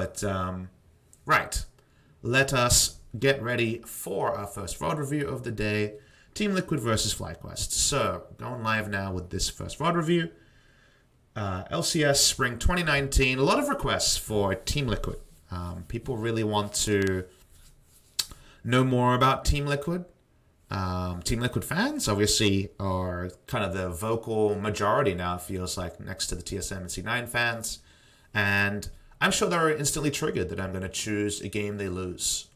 But, right. Let us get ready for our first VOD review of the day. Team Liquid versus FlyQuest. So, going live now with this first VOD review. LCS Spring 2019. A lot of requests for Team Liquid. People really want to know more about Team Liquid. Team Liquid fans obviously are kind of the vocal majority now, it feels like, next to the TSM and C9 fans. And I'm sure they're instantly triggered that I'm going to choose a game they lose.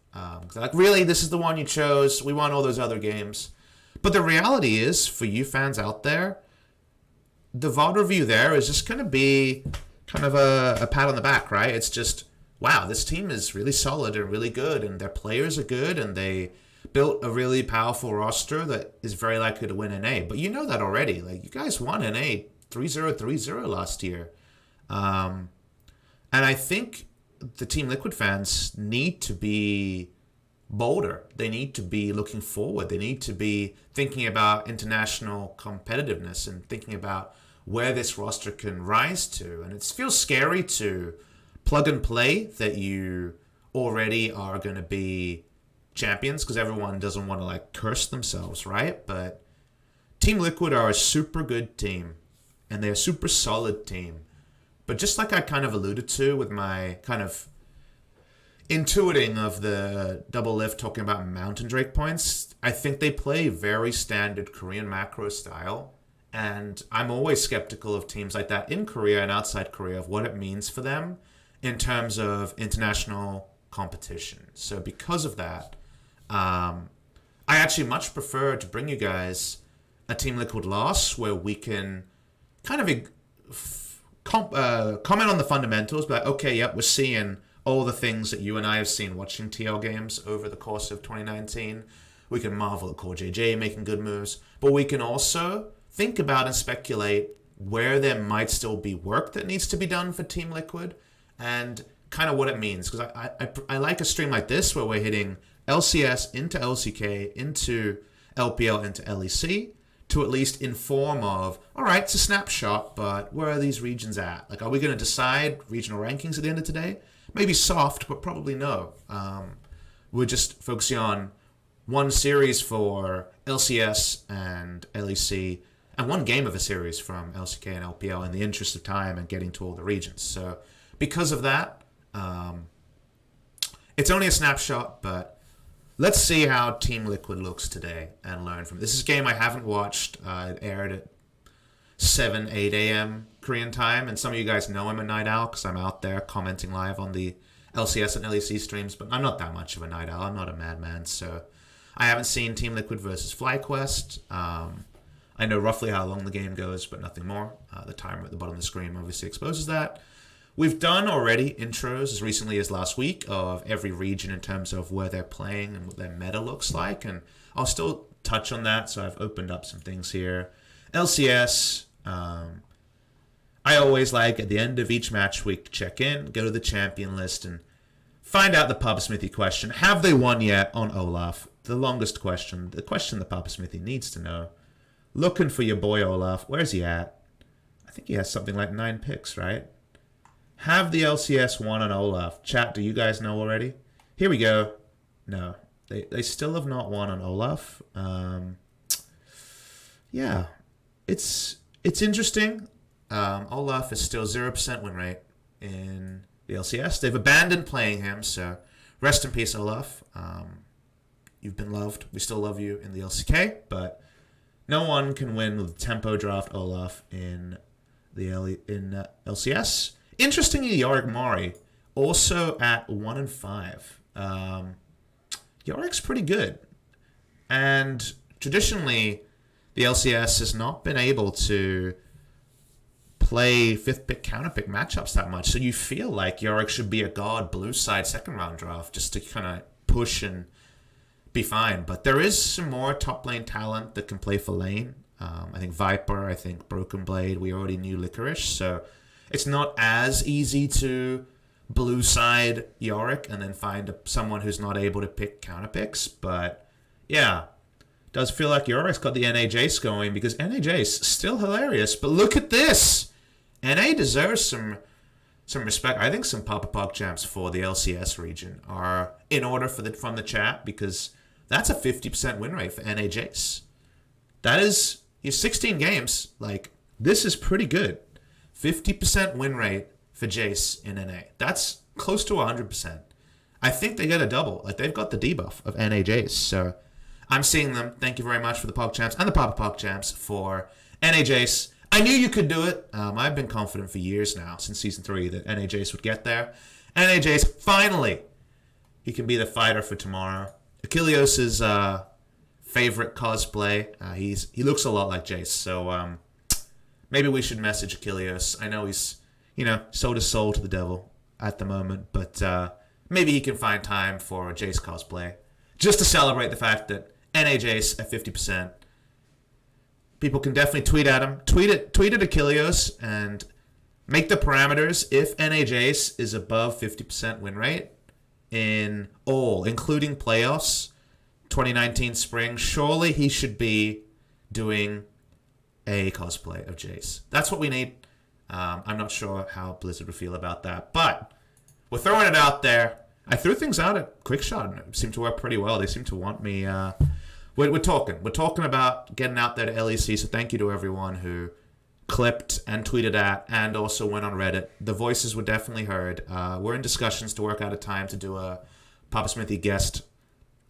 Like, really, this is the one you chose? We want all those other games. But the reality is, for you fans out there, the VOD review there is just going to be kind of a pat on the back, right? It's just, wow, this team is really solid and really good, and their players are good, and they built a really powerful roster that is very likely to win NA. But you know that already. Like, you guys won NA 3-0, 3-0 last year. And I think the Team Liquid fans need to be bolder. They need to be looking forward. They need to be thinking about international competitiveness and thinking about where this roster can rise to. And it feels scary to plug and play that you already are going to be champions, because everyone doesn't want to like curse themselves, right? But Team Liquid are a super good team, and they're a super solid team. But just like I kind of alluded to with my kind of intuiting of the double lift talking about Mountain Drake points, I think they play very standard Korean macro style. And I'm always skeptical of teams like that in Korea and outside Korea, of what it means for them in terms of international competition. So because of that, I actually much prefer to bring you guys a Team Liquid loss where we can kind of comment on the fundamentals, but okay, yep, we're seeing all the things that you and I have seen watching TL games over the course of 2019. We can marvel at Core JJ making good moves, but we can also think about and speculate where there might still be work that needs to be done for Team Liquid and kind of what it means. Because I like a stream like this where we're hitting LCS into LCK, into LPL, into LEC, to at least inform of, all right, it's a snapshot, but where are these regions at? Like, are we going to decide regional rankings at the end of today? Maybe soft, but probably no. We're just focusing on one series for LCS and LEC, and one game of a series from LCK and LPL in the interest of time and getting to all the regions. So because of that, it's only a snapshot, but let's see how Team Liquid looks today and learn from it. This is a game I haven't watched. It aired at 7, 8 a.m. Korean time, and some of you guys know I'm a night owl because I'm out there commenting live on the LCS and LEC streams, but I'm not that much of a night owl. I'm not a madman, so I haven't seen Team Liquid versus FlyQuest. I know roughly how long the game goes, but nothing more. The timer at the bottom of the screen obviously exposes that. We've done already intros as recently as last week of every region in terms of where they're playing and what their meta looks like, and I'll still touch on that, so I've opened up some things here. LCS, I always like at the end of each match week to check in, go to the champion list, and find out the PapaSmithy question. Have they won yet on Olaf? The longest question, the question that PapaSmithy needs to know. Looking for your boy Olaf. Where's he at? I think he has something like 9 picks, right? Have the LCS won on Olaf? Chat, do you guys know already? Here we go. No, they still have not won on Olaf. Yeah, it's interesting. Olaf is still 0% win rate in the LCS. They've abandoned playing him, so rest in peace, Olaf. You've been loved. We still love you in the LCK, but no one can win with tempo draft Olaf in the LCS. Interestingly, Yorick Mari also at 1-5. Yorick's pretty good, and traditionally, the LCS has not been able to play 5th pick counter pick matchups that much. So you feel like Yorick should be a god blue side second round draft just to kind of push and be fine. But there is some more top lane talent that can play for lane. I think Viper, I think Broken Blade, we already knew Licorice. So it's not as easy to blue side Yorick and then find someone who's not able to pick counter picks. But yeah, does feel like Yorick's got the NA Jace going, because NA Jace still hilarious. But look at this. NA deserves some some respect. I think some Papa champs for the LCS region are in order from the chat, because that's a 50% win rate for NA Jace. That is, 16 games. Like, this is pretty good. 50% win rate for Jace in NA. That's close to 100%. I think they get a double. Like, they've got the debuff of NA Jace. So I'm seeing them. Thank you very much for the Pog champs and the Papa champs for NA Jace. I knew you could do it. I've been confident for years now, since Season 3, that NA Jace would get there. NA Jace, finally, he can be the fighter for tomorrow. Achilleos' favorite cosplay. He looks a lot like Jace, so maybe we should message Achilleos. I know he's, sold his soul to the devil at the moment, but maybe he can find time for a Jace cosplay, just to celebrate the fact that NA Jace at 50%. People can definitely tweet at him. Tweet at Achilleos and make the parameters. If NA Jace is above 50% win rate in all, including playoffs, 2019 spring, surely he should be doing a cosplay of Jace. That's what we need. I'm not sure how Blizzard would feel about that, but we're throwing it out there. I threw things out at Quickshot, and it seemed to work pretty well. They seem to want me... We're talking about getting out there to LEC, so thank you to everyone who clipped and tweeted at and also went on Reddit. The voices were definitely heard. We're in discussions to work out a time to do a PapaSmithy guest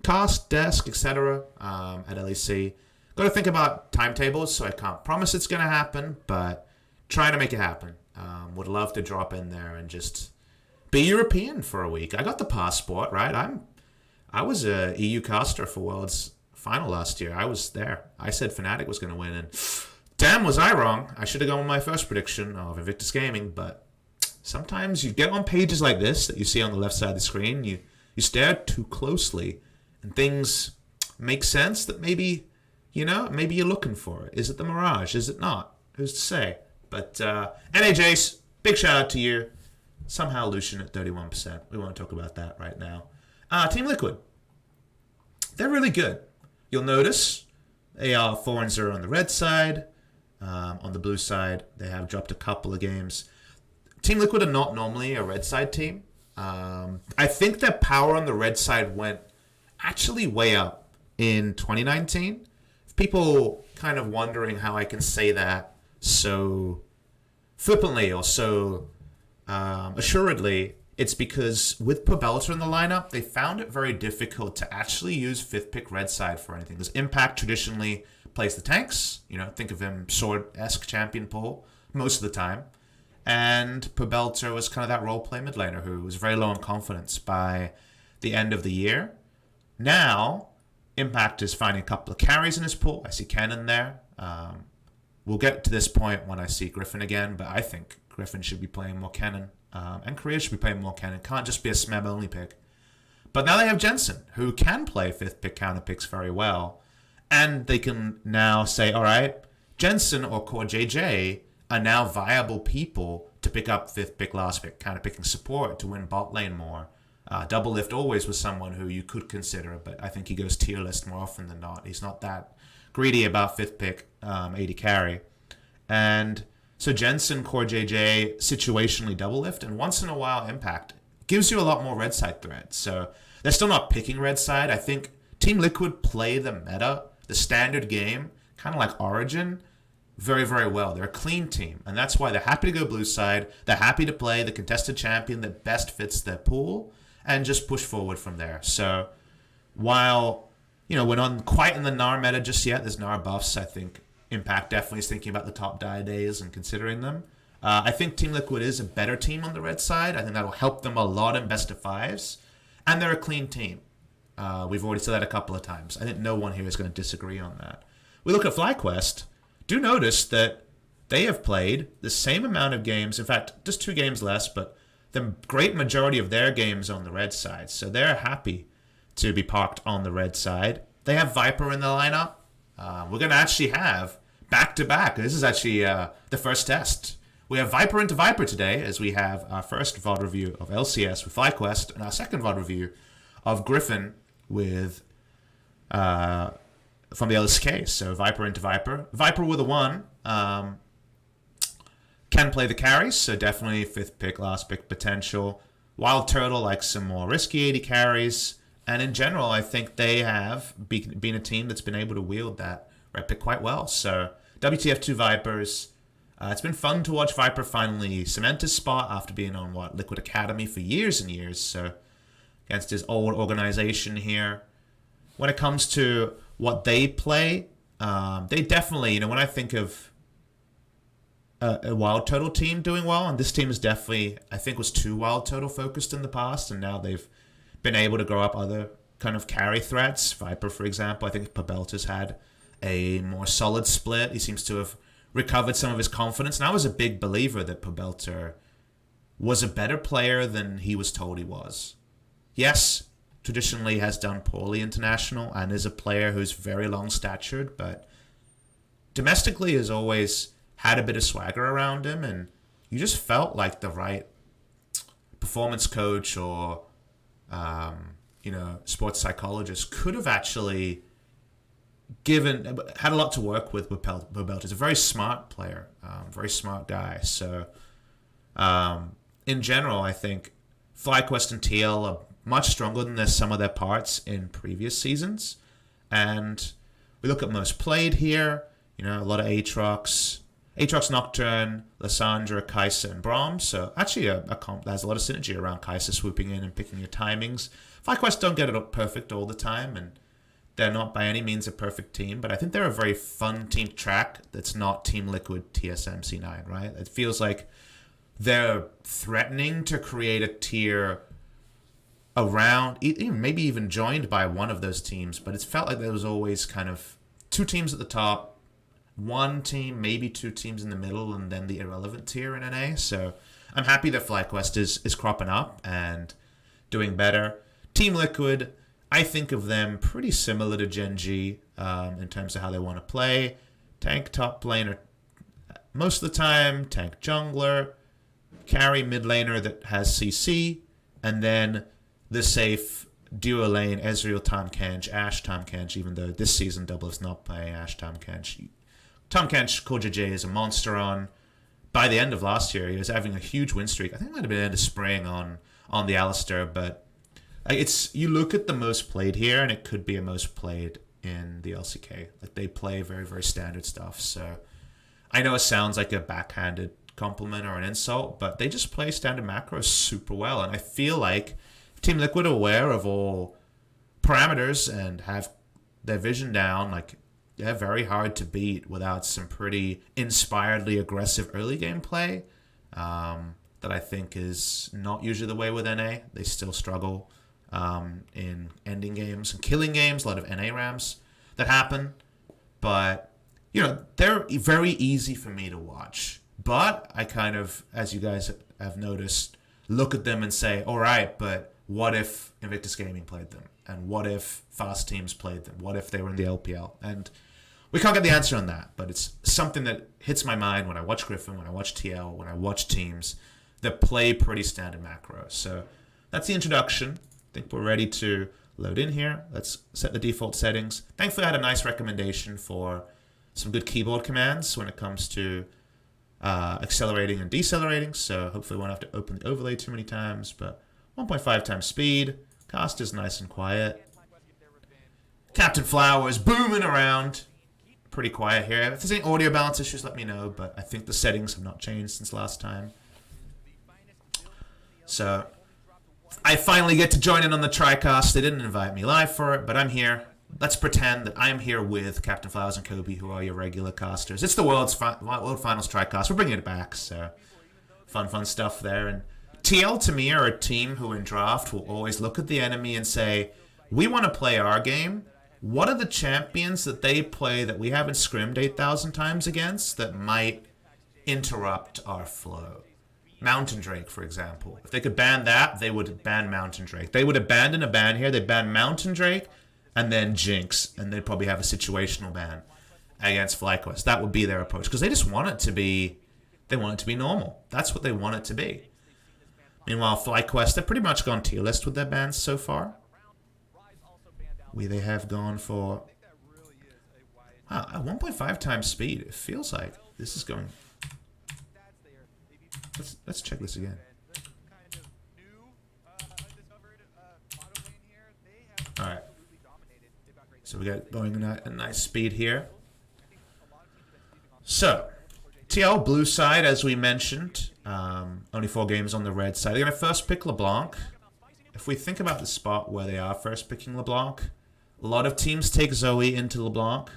cast, desk, etc. At LEC. Got to think about timetables, so I can't promise it's going to happen, but trying to make it happen. Would love to drop in there and just be European for a week. I got the passport, right? I was a EU caster for Worlds Final last year. I was there. I said Fnatic was going to win, and damn was I wrong. I should have gone with my first prediction of Invictus Gaming, but sometimes you get on pages like this that you see on the left side of the screen, you stare too closely, and things make sense that maybe you're looking for it. Is it the Mirage? Is it not? Who's to say? But NA Jace, big shout out to you. Somehow Lucian at 31%. We won't talk about that right now. Team Liquid. They're really good. You'll notice they are 4-0 on the red side. On the blue side, they have dropped a couple of games. Team Liquid are not normally a red side team. I think their power on the red side went actually way up in 2019. People kind of wondering how I can say that so flippantly or so assuredly. It's because with Pobelter in the lineup, they found it very difficult to actually use 5th pick red side for anything. Because Impact traditionally plays the tanks. Think of him sword-esque champion pool most of the time. And Pobelter was kind of that role-play mid laner who was very low on confidence by the end of the year. Now, Impact is finding a couple of carries in his pool. I see Kennen there. We'll get to this point when I see Griffin again, but I think Griffin should be playing more Kennen. And Korea should be playing more Kennen. Can't just be a Smeb only pick. But now they have Jensen, who can play 5th pick counter picks very well. And they can now say, all right, Jensen or Core JJ are now viable people to pick up 5th pick, last pick, counter picking support to win bot lane more. Double Lift always was someone who you could consider, but I think he goes tier list more often than not. He's not that greedy about 5th pick 80 carry. And so Jensen, Core JJ, situationally double lift, and once in a while Impact gives you a lot more red side threats. So they're still not picking red side. I think Team Liquid play the meta, the standard game, kind of like Origin, very, very well. They're a clean team, and that's why they're happy to go blue side. They're happy to play the contested champion that best fits their pool and just push forward from there. So while, we're not quite in the Gnar meta just yet, there's Gnar buffs, I think Impact definitely is thinking about the top die days and considering them. I think Team Liquid is a better team on the red side. I think that'll help them a lot in best of fives. And they're a clean team. We've already said that a couple of times. I think no one here is going to disagree on that. We look at FlyQuest. Do notice that they have played the same amount of games. In fact, just 2 games less, but the great majority of their games on the red side. So they're happy to be parked on the red side. They have Viper in the lineup. We're going to actually have back-to-back. This is actually the first test. We have Viper into Viper today, as we have our first VOD review of LCS with FlyQuest, and our second VOD review of Griffin with from the LSK. So Viper into Viper. Viper with a 1. Can Can play the carries, so definitely 5th pick, last pick potential. Wild Turtle likes some more risky AD carries. And in general, I think they have been a team that's been able to wield that red pick quite well. So WTF2 Vipers. It's been fun to watch Viper finally cement his spot after being on, Liquid Academy for years and years. So against his old organization here. When it comes to what they play, they definitely, when I think of a Wild Turtle team doing well, and this team is definitely, I think, was too Wild Turtle focused in the past, and now they've been able to grow up other kind of carry threats. Viper, for example, I think Pabelta's had a more solid split. He seems to have recovered some of his confidence, and I was a big believer that Pabelta was a better player than he was told he was. Yes, traditionally has done poorly international and is a player who's very long-statured, but domestically has always had a bit of swagger around him, and you just felt like the right performance coach or sports psychologist could have actually had a lot to work with Bobelt. He's a very smart player, very smart guy. So in general, I think FlyQuest and TL are much stronger than their some of their parts in previous seasons. And we look at most played here, a lot of Aatrox, Nocturne, Lysandra, Kai'Sa, and Braum. So actually a comp that has a lot of synergy around Kai'Sa swooping in and picking your timings. FlyQuest don't get it perfect all the time, and they're not by any means a perfect team, but I think they're a very fun team to track that's not Team Liquid TSMC9, right? It feels like they're threatening to create a tier around, maybe even joined by one of those teams, but it's felt like there was always kind of 2 teams at the top, 1 team, maybe 2 teams in the middle, and then the irrelevant tier in NA. So I'm happy that FlyQuest is cropping up and doing better. Team Liquid, I think of them pretty similar to Gen G in terms of how they want to play. Tank top laner most of the time, tank jungler, carry mid laner that has CC, and then the safe duo lane Ezreal Tahm Kench, Ashe Tahm Kench, even though this season Double is not playing Ashe Tahm Kench. Tahm Kench, KoJJ is a monster on. By the end of last year, he was having a huge win streak. I think it might have been end of spring on the Alistair, but you look at the most played here, and it could be a most played in the LCK. Like, they play very, very standard stuff. So I know it sounds like a backhanded compliment or an insult, but they just play standard macros super well. And I feel like Team Liquid are aware of all parameters and have their vision down. Like, they're very hard to beat without some pretty inspiredly aggressive early game play that I think is not usually the way with NA. They still struggle in ending games and killing games, a lot of NA rams that happen. But, they're very easy for me to watch. But I kind of, as you guys have noticed, look at them and say, all right, but what if Invictus Gaming played them? And what if Fast Teams played them? What if they were in the LPL? And we can't get the answer on that, but it's something that hits my mind when I watch Griffin, when I watch TL, when I watch teams that play pretty standard macros. So that's the introduction. I think we're ready to load in here. Let's set the default settings. Thankfully, I had a nice recommendation for some good keyboard commands when it comes to accelerating and decelerating. So hopefully, we won't have to open the overlay too many times. But 1.5 times speed. Cast is nice and quiet. Captain Flowers booming around. Pretty quiet here. If there's any audio balance issues, let me know. But I think the settings have not changed since last time. So I finally get to join in on the TriCast. They didn't invite me live for it, but I'm here. Let's pretend that I am here with Captain Flowers and Kobe, who are your regular casters. It's the World Finals TriCast. We're bringing it back, so fun stuff there. And TL, to me, are a team who in draft will always look at the enemy and say, we want to play our game. What are the champions that they play that we haven't scrimmed 8,000 times against that might interrupt our flow? Mountain Drake, for example. If they could ban that, they would ban Mountain Drake. They would abandon a ban here. They'd ban Mountain Drake and then Jinx, and they'd probably have a situational ban against FlyQuest. That would be their approach, because they just want it to be, normal. That's what they want it to be. Meanwhile, FlyQuest, they've pretty much gone tier list with their bans so far. They have gone for, wow, at 1.5 times speed. It feels like this is going. Let's check this again. All right. So we got going at a nice speed here. So, TL blue side, as we mentioned, only 4 games on the red side. They're going to first pick LeBlanc. If we think about the spot where they are first picking LeBlanc, a lot of teams take Zoe into LeBlanc.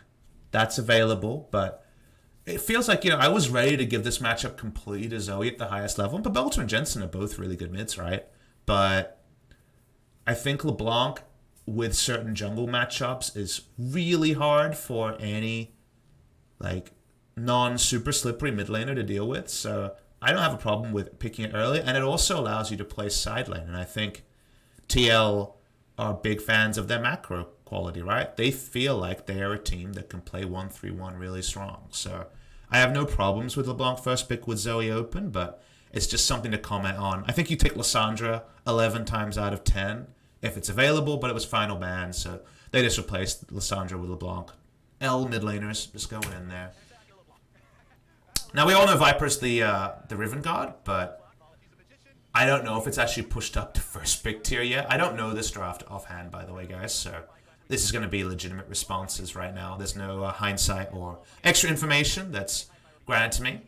That's available, but it feels like, you know, I was ready to give this matchup completely to Zoe at the highest level. But Belter and Jensen are both really good mids, right? But I think LeBlanc with certain jungle matchups is really hard for any, like, non-super slippery mid laner to deal with. So I don't have a problem with picking it early. And it also allows you to play side lane. And I think TL are big fans of their macro quality, right? They feel like they are a team that can play 1-3-1 really strong. So I have no problems with LeBlanc first pick with Zoe open, but it's just something to comment on. I think you take Lissandra 11 times out of 10 if it's available, but it was final ban, so they just replaced Lissandra with LeBlanc. L mid laners, just going in there. Now we all know Viper's the Riven God, but I don't know if it's actually pushed up to first pick tier yet. I don't know this draft offhand, by the way, guys, so this is going to be legitimate responses right now. There's no hindsight or extra information that's granted to me.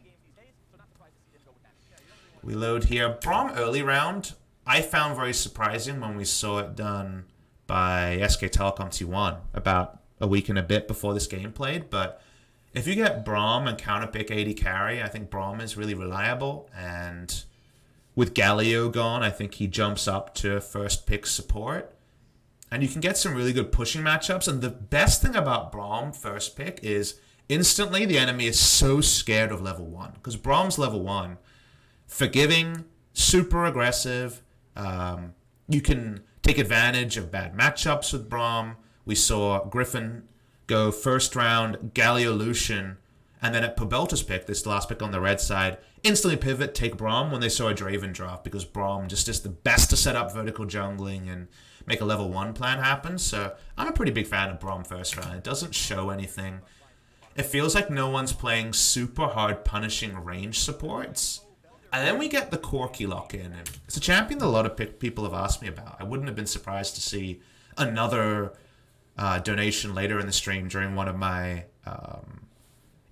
We load here. Braum early round, I found very surprising when we saw it done by SK Telecom T1 about a week and a bit before this game played. But if you get Braum and counterpick AD carry, I think Braum is really reliable. And with Galio gone, I think he jumps up to first pick support. And you can get some really good pushing matchups. And the best thing about Braum first pick is instantly the enemy is so scared of level 1. Because Braum's level 1, forgiving, super aggressive. You can take advantage of bad matchups with Braum. We saw Griffin go first round, Galio Lucian, and then at Pobelta's pick, this last pick on the red side, instantly pivot, take Braum when they saw a Draven draft, because Braum just is the best to set up vertical jungling and make a level 1 plan happen. So I'm a pretty big fan of Braum first round. It doesn't show anything. It feels like no one's playing super hard punishing range supports. And then we get the Corki lock in. And it's a champion that a lot of people have asked me about. I wouldn't have been surprised to see another donation later in the stream during one of my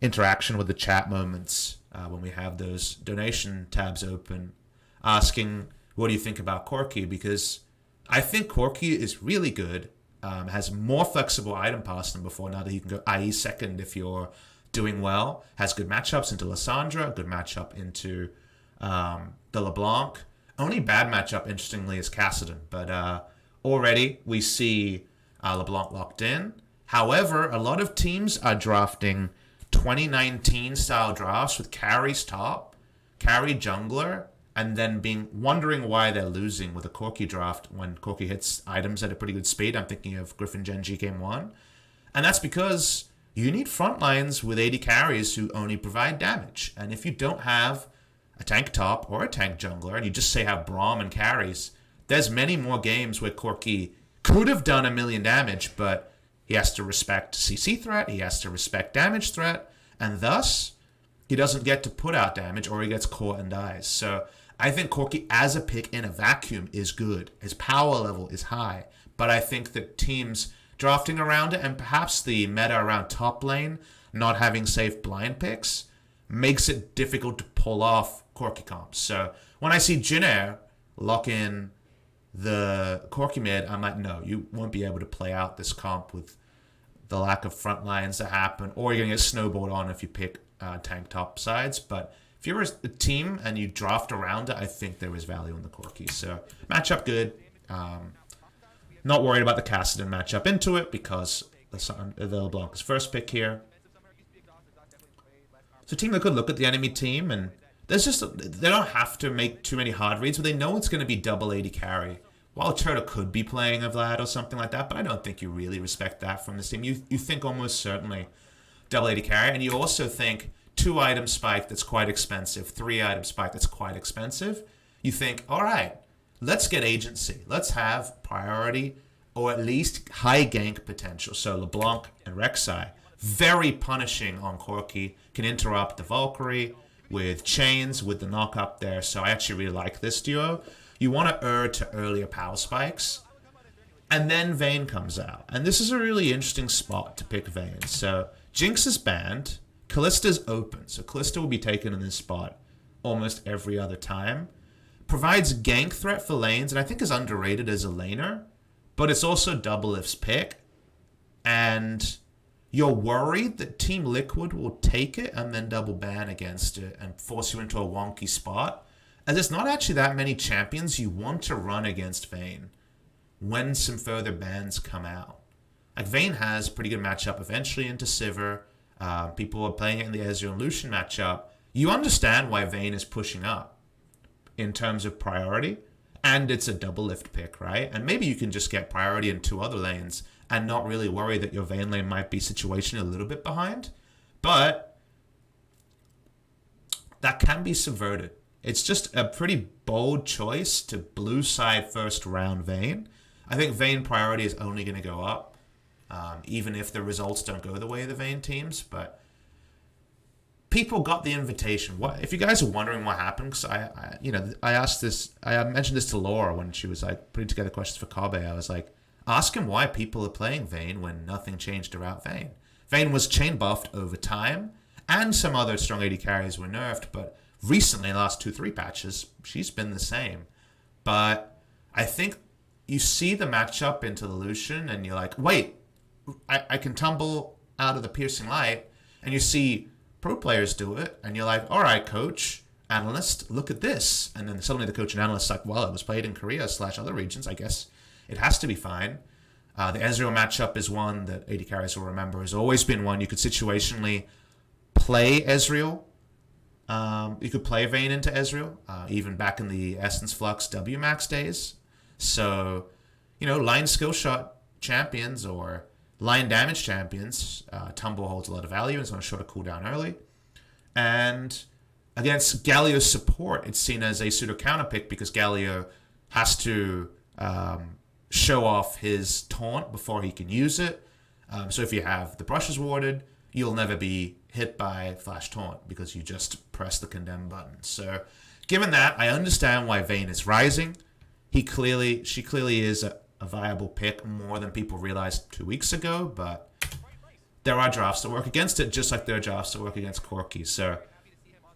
interaction with the chat moments when we have those donation tabs open, asking, what do you think about Corki? Because I think Corki is really good, has more flexible item pass than before now that he can go IE second if you're doing well, has good matchups into Lissandra, good matchup into the LeBlanc. Only bad matchup, interestingly, is Kassadin, but already we see LeBlanc locked in. However, a lot of teams are drafting 2019 style drafts with carries top, carry jungler, and then wondering why they're losing with a Corki draft when Corki hits items at a pretty good speed. I'm thinking of Griffin Genji game 1. And that's because you need front lines with AD carries who only provide damage. And if you don't have a tank top or a tank jungler, and you just say have Braum and carries, there's many more games where Corki could have done a million damage, but he has to respect CC threat, he has to respect damage threat, and thus he doesn't get to put out damage, or he gets caught and dies. So I think Corki as a pick in a vacuum is good. His power level is high, but I think that teams drafting around it, and perhaps the meta around top lane not having safe blind picks, makes it difficult to pull off Corki comps. So when I see Jinair lock in the Corki mid, I'm like, no, you won't be able to play out this comp with the lack of front lines that happen, or you're going to get snowballed on if you pick tank top sides. But if you're a team and you draft around it, I think there is value in the Corki. So matchup good. Not worried about the Kassadin matchup into it because the LeBlanc is first pick here. So team that could look at the enemy team, and there's just they don't have to make too many hard reads, but they know it's going to be double AD carry. While Turtle could be playing a Vlad or something like that, but I don't think you really respect that from this team. You think almost certainly double AD carry, and you also think 2-item spike that's quite expensive, 3-item spike that's quite expensive. You think, all right, let's get agency. Let's have priority or at least high gank potential. So LeBlanc and Rek'Sai, very punishing on Corki, can interrupt the Valkyrie, with chains, with the knock up there. So I actually really like this duo. You want to err to earlier power spikes. And then Vayne comes out. And this is a really interesting spot to pick Vayne. So Jinx is banned. Kallista's open. So Kallista will be taken in this spot almost every other time. Provides gank threat for lanes, and I think is underrated as a laner. But it's also Doublelift's pick. And you're worried that Team Liquid will take it and then double ban against it and force you into a wonky spot. And there's not actually that many champions you want to run against Vayne when some further bans come out. Like, Vayne has pretty good matchup eventually into Sivir. People are playing it in the Ezreal and Lucian matchup. You understand why Vayne is pushing up in terms of priority, and it's a Doublelift pick, right? And maybe you can just get priority in 2 other lanes and not really worry that your Vayne lane might be situationally a little bit behind. But that can be subverted. It's just a pretty bold choice to blue side first round Vayne. I think Vayne priority is only going to go up, even if the results don't go the way of the Vayne teams. But people got the invitation. What if you guys are wondering what happened? Because I asked this. I mentioned this to Laura when she was like putting together questions for Kabe. I was like, ask him why people are playing Vayne when nothing changed around Vayne. Vayne was chain buffed over time, and some other strong AD carries were nerfed, but recently, in the last 2-3 patches, she's been the same. But I think you see the matchup into the Lucian, and you're like, wait, I can tumble out of the piercing light, and you see pro players do it, and you're like, all right, coach, analyst, look at this. And then suddenly the coach and analyst's like, well, it was played in Korea / other regions, I guess it has to be fine. The Ezreal matchup is one that AD carries will remember. Has always been one you could situationally play Ezreal. You could play Vayne into Ezreal, even back in the Essence Flux WMAX days. So, line skill shot champions or line damage champions, Tumble holds a lot of value and it's on a shorter cooldown early. And against Galio's support, it's seen as a pseudo counter pick because Galio has to show off his taunt before he can use it. So if you have the brushes warded, you'll never be hit by Flash Taunt because you just press the condemn button. So given that, I understand why Vayne is rising. She clearly is a viable pick more than people realized 2 weeks ago, but there are drafts that work against it, just like there are drafts that work against Corki. So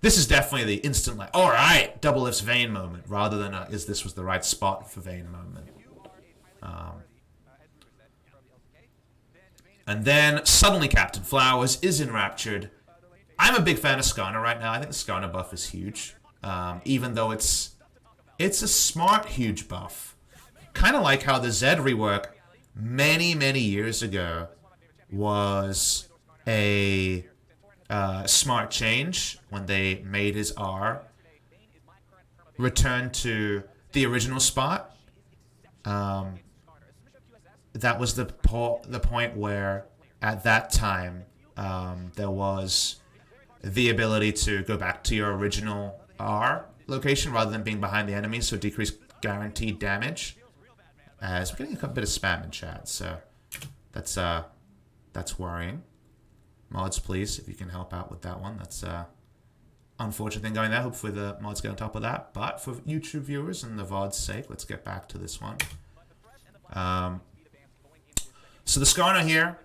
this is definitely the instant, like, all right, Doublelift's Vayne moment, rather than is this was the right spot for Vayne moment. And then suddenly Captain Flowers is enraptured. I'm a big fan of Skarner right now. I think the Skarner buff is huge, even though it's a smart huge buff. Kind of like how the Zed rework many, many years ago was a smart change when they made his R return to the original spot. That was the point where, at that time, there was the ability to go back to your original R location rather than being behind the enemy, so decrease guaranteed damage. As we're getting a bit of spam in chat, so that's worrying. Mods, please, if you can help out with that one. That's unfortunate thing going there. Hopefully the mods get on top of that. But for YouTube viewers and the VOD's sake, let's get back to this one. So the Skarner here,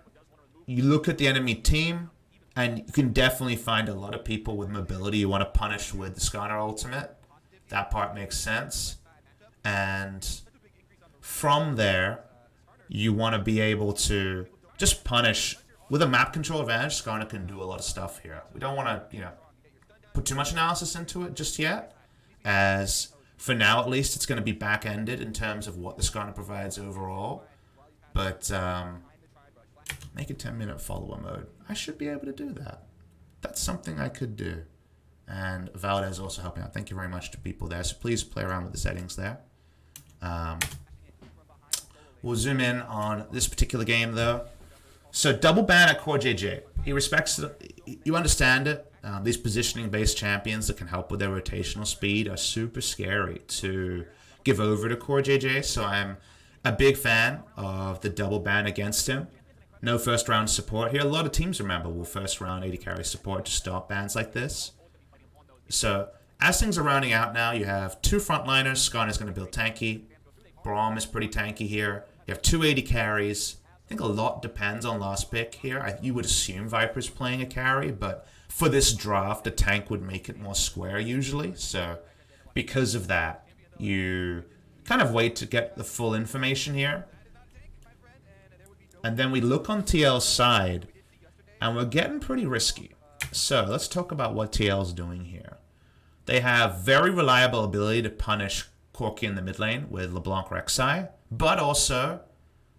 you look at the enemy team, and you can definitely find a lot of people with mobility you want to punish with the Skarner ultimate. That part makes sense. And from there, you want to be able to just punish. With a map control advantage, Skarner can do a lot of stuff here. We don't want to, put too much analysis into it just yet, as for now at least, it's going to be back-ended in terms of what the Skarner provides overall. But make a 10-minute follower mode. I should be able to do that. That's something I could do. And Valdez also helping out. Thank you very much to people there. So please play around with the settings there. We'll zoom in on this particular game, though. So double ban at Core JJ. He respects it. You understand it. These positioning-based champions that can help with their rotational speed are super scary to give over to Core JJ. So I'm a big fan of the double ban against him. No first-round support here. A lot of teams, remember, will first-round AD carry support to stop bans like this. So as things are rounding out now, you have 2 frontliners. Skarn is going to build tanky. Braum is pretty tanky here. You have 280 carries. I think a lot depends on last pick here. You would assume Viper's playing a carry, but for this draft, a tank would make it more square usually. So because of that, you kind of wait to get the full information here. And then we look on TL's side, and we're getting pretty risky. So let's talk about what TL's doing here. They have very reliable ability to punish Corki in the mid lane with LeBlanc Rek'Sai, but also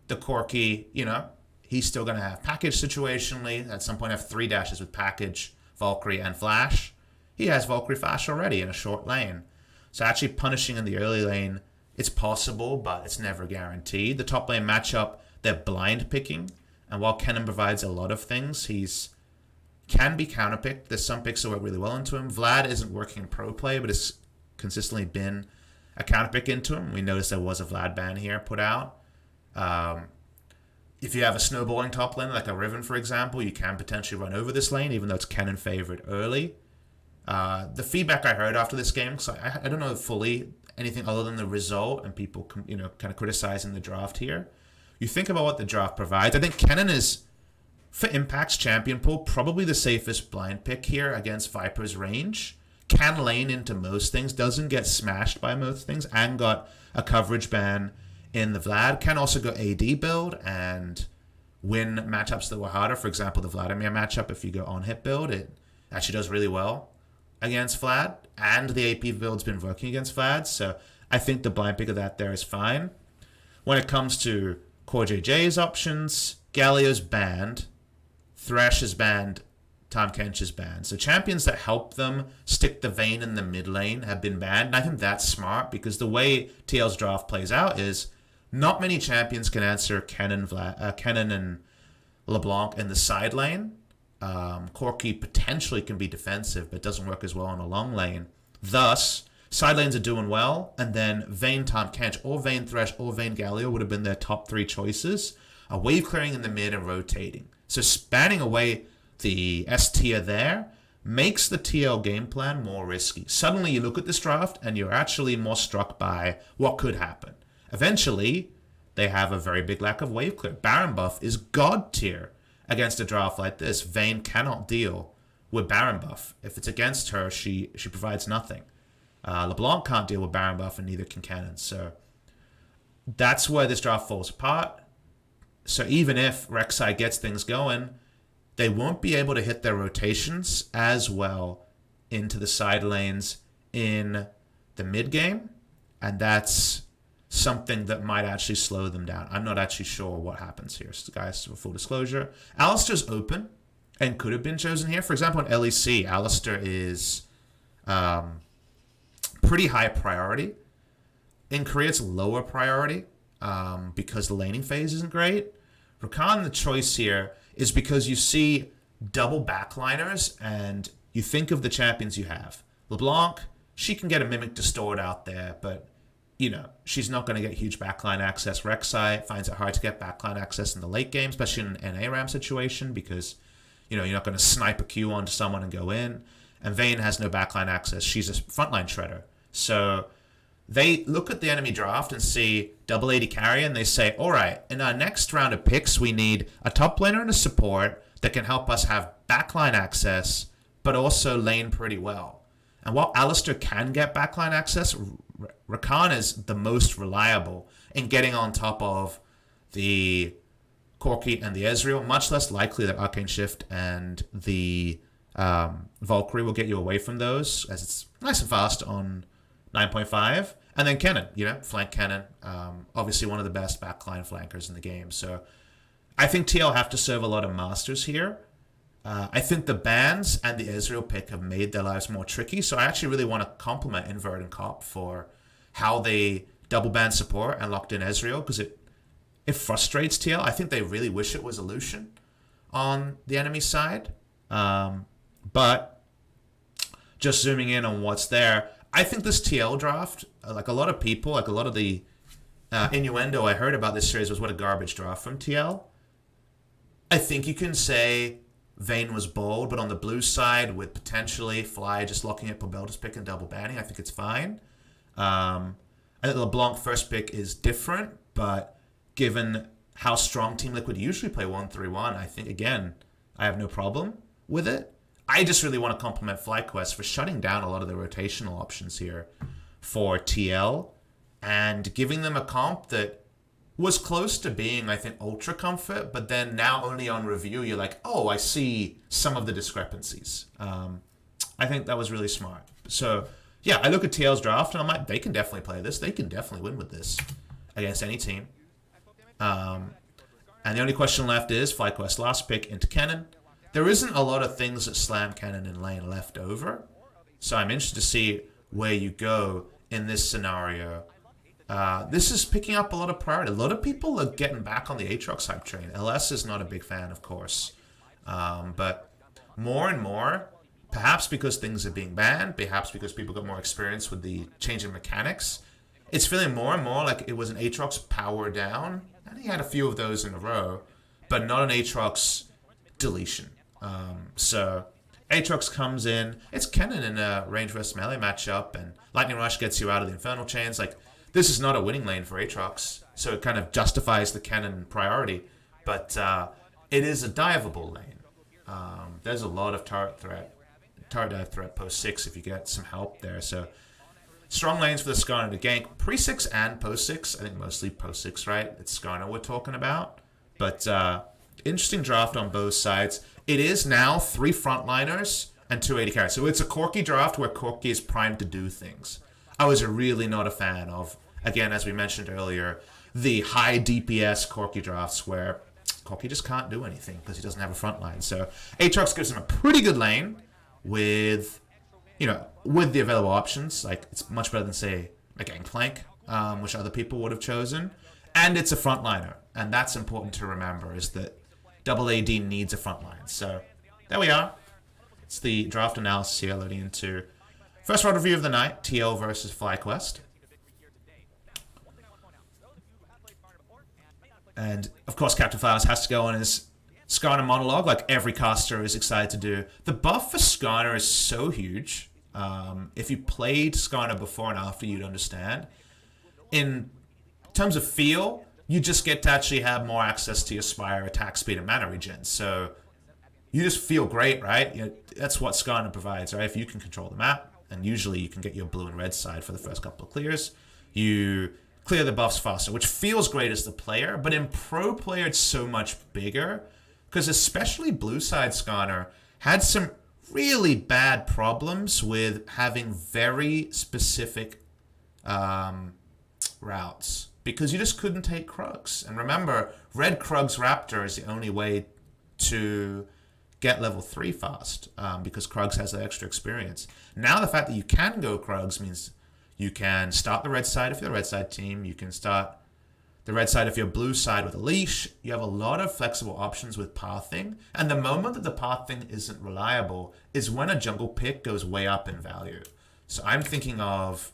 the Corki, you know, he's still going to have package situationally. At some point have 3 dashes with package, Valkyrie, and Flash. He has Valkyrie Flash already in a short lane. So actually punishing in the early lane, it's possible, but it's never guaranteed. The top lane matchup, they're blind picking. And while Kennen provides a lot of things, can be counterpicked. There's some picks that work really well into him. Vlad isn't working in pro play, but it's consistently been a counterpick into him. We noticed there was a Vlad ban here put out. If you have a snowballing top lane, like a Riven, for example, you can potentially run over this lane, even though it's Kennen favored early. The feedback I heard after this game, because I don't know fully anything other than the result and people, you know, kind of criticizing the draft here. You think about what the draft provides. I think Kennen is, for Impact's champion pool, probably the safest blind pick here against Viper's range. Can lane into most things, doesn't get smashed by most things, and got a coverage ban in the Vlad. Can also go AD build and win matchups that were harder. For example, the Vladimir matchup, if you go on hit build, it actually does really well against Vlad, and the AP build's been working against Vlad, so I think the blind pick of that there is fine. When it comes to Core JJ's options, Galio's banned, Thresh is banned, Tahm Kench is banned. So champions that help them stick the Vayne in the mid lane have been banned, and I think that's smart because the way TL's draft plays out is not many champions can answer Kennen and LeBlanc in the side lane. Corki potentially can be defensive, but doesn't work as well on a long lane. Thus, side lanes are doing well, and then Vayne Tahm Kench or Vayne Thresh or Vayne Galio would have been their top 3 choices. A wave clearing in the mid and rotating. So spanning away the S tier there makes the TL game plan more risky. Suddenly you look at this draft and you're actually more struck by what could happen. Eventually, they have a very big lack of wave clear. Baron buff is god tier against a draft like this. Vayne cannot deal with Baron buff. If it's against her, she provides nothing. LeBlanc can't deal with Baron buff, and neither can Kennen. So that's where this draft falls apart. So even if Rek'Sai gets things going, they won't be able to hit their rotations as well into the side lanes in the mid game, and that's something that might actually slow them down. I'm not actually sure what happens here, so guys, for full disclosure. Alistair's open and could have been chosen here. For example, in LEC, Alistair is pretty high priority. In Korea, it's lower priority because the laning phase isn't great. Rakan, the choice here is because you see double backliners and you think of the champions you have. LeBlanc, she can get a Mimic Distort out there, but you know, she's not going to get huge backline access. Rek'Sai finds it hard to get backline access in the late game, especially in an ARAM situation, because you know, you're not going to snipe a Q onto someone and go in. And Vayne has no backline access. She's a frontline shredder. So they look at the enemy draft and see double 80 carry, and they say, all right, in our next round of picks, we need a top laner and a support that can help us have backline access, but also lane pretty well. And while Alistair can get backline access, Rakan is the most reliable in getting on top of the Corki and the Ezreal. Much less likely that Arcane Shift and the Valkyrie will get you away from those, as it's nice and fast on 9.5. And then Kennen, you know, flank Kennen. Obviously one of the best backline flankers in the game. So I think TL have to serve a lot of masters here. I think the bans and the Ezreal pick have made their lives more tricky. So I actually really want to compliment Invert and Cop for how they double ban support and locked in Ezreal, because it frustrates TL. I think they really wish it was a Lucian on the enemy side. But just zooming in on what's there, I think this TL draft, like a lot of people, like a lot of the innuendo I heard about this series was what a garbage draft from TL. I think you can say Vayne was bold, but on the blue side, with potentially Fly just locking it Pobelda's pick and double banning, I think it's fine. I think the LeBlanc first pick is different, but given how strong Team Liquid usually play 1-3-1, I think, again, I have no problem with it. I just really want to compliment FlyQuest for shutting down a lot of the rotational options here for TL and giving them a comp that was close to being, I think, ultra comfort, but then now only on review, you're like, oh, I see some of the discrepancies. I think that was really smart. So, yeah, I look at TL's draft, and I'm like, they can definitely play this. They can definitely win with this against any team. And the only question left is FlyQuest last pick into Kennen. There isn't a lot of things that slam Kennen in lane left over, so I'm interested to see where you go in this scenario. This is picking up a lot of priority. A lot of people are getting back on the Aatrox hype train. LS is not a big fan, of course. But more and more, perhaps because things are being banned, perhaps because people got more experience with the changing mechanics, it's feeling more and more like it was an Aatrox power down. And he had a few of those in a row, but not an Aatrox deletion. So Aatrox comes in. It's Kennen in a range versus melee matchup, and Lightning Rush gets you out of the Infernal Chains. Like, this is not a winning lane for Aatrox, so it kind of justifies the Kennen priority. But it is a diveable lane. There's a lot of turret dive threat post 6 if you get some help there. So strong lanes for the Skarner to gank pre-6 and post-6. I think mostly post-6, right? It's Skarner we're talking about. But interesting draft on both sides. It is now 3 frontliners and 2 AD carries. So it's a Corki draft where Corki is primed to do things. I was really not a fan of, again, as we mentioned earlier, the high DPS Corki drafts where Corki just can't do anything because he doesn't have a front line. So Aatrox gives him a pretty good lane with, with the available options. Like, it's much better than, say, a Gangplank, which other people would have chosen. And it's a frontliner. And that's important to remember, is that double AD needs a frontline. So there we are. It's the draft analysis here loading into first round review of the night, TL versus FlyQuest. And, of course, Captain Flowers has to go on his Skarner monologue, like every caster is excited to do. The buff for Skarner is so huge. If you played Skarner before and after, you'd understand. In terms of feel, you just get to actually have more access to your Spire, attack speed, and mana regen. So you just feel great, right? That's what Skarner provides, right? If you can control the map, and usually you can get your blue and red side for the first couple of clears, you clear the buffs faster, which feels great as the player, but in pro player it's so much bigger, because especially blue side Skarner had some really bad problems with having very specific routes, because you just couldn't take Krugs. And remember, red Krugs Raptor is the only way to get level 3 fast, because Krugs has that extra experience. Now the fact that you can go Krugs means you can start the red side if you're the red side team, you can start the red side if you're blue side with a leash. You have a lot of flexible options with pathing, and the moment that the pathing isn't reliable is when a jungle pick goes way up in value. So I'm thinking of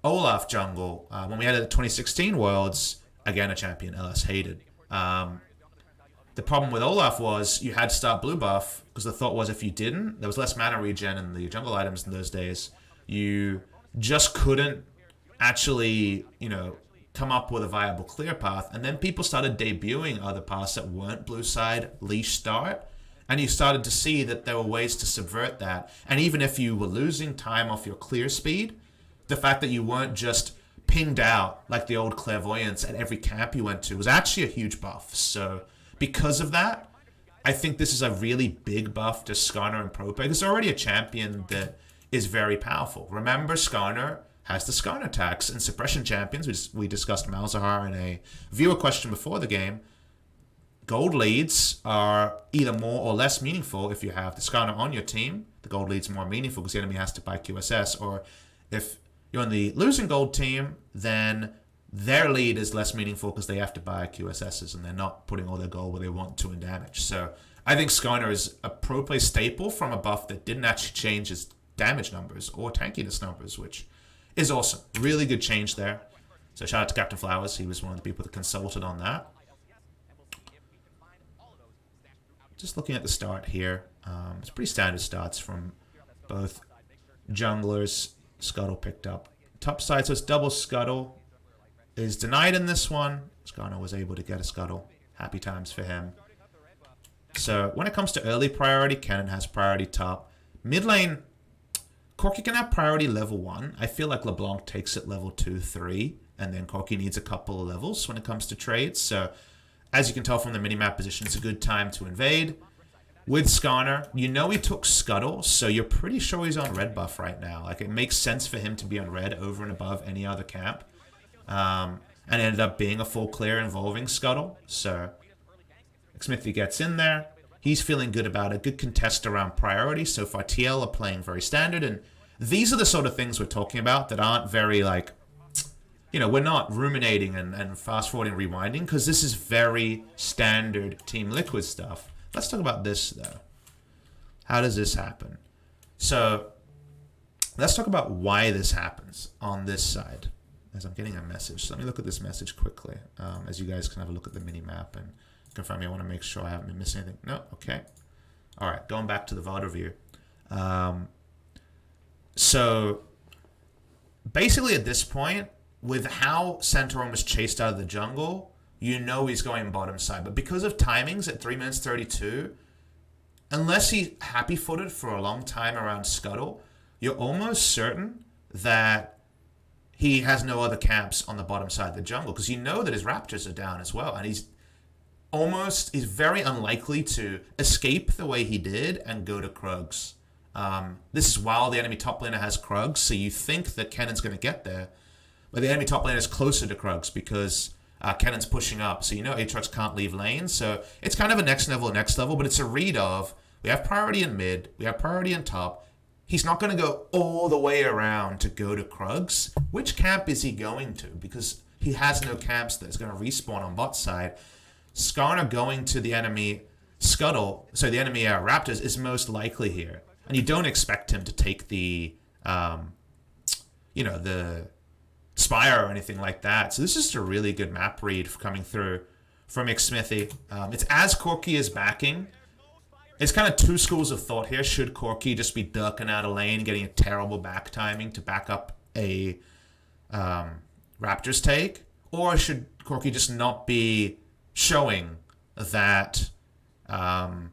Olaf jungle. When we had it at the 2016 Worlds, again, a champion LS hated. The problem with Olaf was you had to start blue buff, because the thought was if you didn't, there was less mana regen in the jungle items in those days. You just couldn't actually, come up with a viable clear path. And then people started debuting other paths that weren't blue side leash start. And you started to see that there were ways to subvert that. And even if you were losing time off your clear speed, the fact that you weren't just pinged out like the old clairvoyance at every camp you went to was actually a huge buff. So because of that, I think this is a really big buff to Skarner and Pro Play. There's already a champion that is very powerful. Remember, Skarner has the Skarner tax, and suppression champions, we discussed Malzahar in a viewer question before the game. Gold leads are either more or less meaningful if you have the Skarner on your team. The gold lead's more meaningful because the enemy has to buy QSS. Or if you're on the losing gold team, then their lead is less meaningful because they have to buy QSSs and they're not putting all their gold where they want to in damage. So I think Skarner is a pro play staple from a buff that didn't actually change his damage numbers or tankiness numbers, which is awesome. Really good change there. So shout out to Captain Flowers. He was one of the people that consulted on that. just looking at the start here, it's pretty standard starts from both junglers. Scuttle picked up top side, so it's double Scuttle. Is denied in this one. Skarner was able to get a Scuttle. Happy times for him. So when it comes to early priority, Kennen has priority top. Mid lane, Corki can have priority level 1. I feel like LeBlanc takes it level 2, 3, and then Corki needs a couple of levels when it comes to trades. So as you can tell from the minimap position, it's a good time to invade. With Skarner, you know he took Scuttle, so you're pretty sure he's on red buff right now. Like, it makes sense for him to be on red over and above any other camp. And it ended up being a full clear involving Scuttle. So Smithy gets in there. He's feeling good about it. Good contest around priority. So far, TL are playing very standard. And these are the sort of things we're talking about that aren't very, like, you know, we're not ruminating and fast-forwarding, rewinding, because this is very standard Team Liquid stuff. Let's talk about this, though. How does this happen? So let's talk about why this happens on this side. As I'm getting a message. So let me look at this message quickly, as you guys can have a look at the mini-map and confirm me. I want to make sure I haven't been missing anything. No? Okay. All right. Going back to the VOD review. So basically at this point, with how Santorum was chased out of the jungle, you know he's going bottom side. But because of timings at 3 minutes 32, unless he's happy-footed for a long time around Scuttle, you're almost certain that he has no other camps on the bottom side of the jungle, because you know that his Raptors are down as well, and he's very unlikely to escape the way he did and go to Krugs. This is while the enemy top laner has Krugs, so you think that Kennen's going to get there, but the enemy top laner is closer to Krugs because Kennen's pushing up, so you know Aatrox can't leave lane, so it's kind of a next level, but it's a read of, we have priority in mid, we have priority in top. He's not going to go all the way around to go to Krugs. Which camp is he going to? Because he has no camps that's going to respawn on bot side. Skarner going to the enemy Scuttle, so the enemy Raptors, is most likely here. And you don't expect him to take the, you know, the Spire or anything like that. So this is just a really good map read coming through from Smithy. It's as Corki is backing. It's kind of two schools of thought here. Should Corki just be ducking out of lane, getting a terrible back timing to back up a Raptors take? Or should Corki just not be showing that the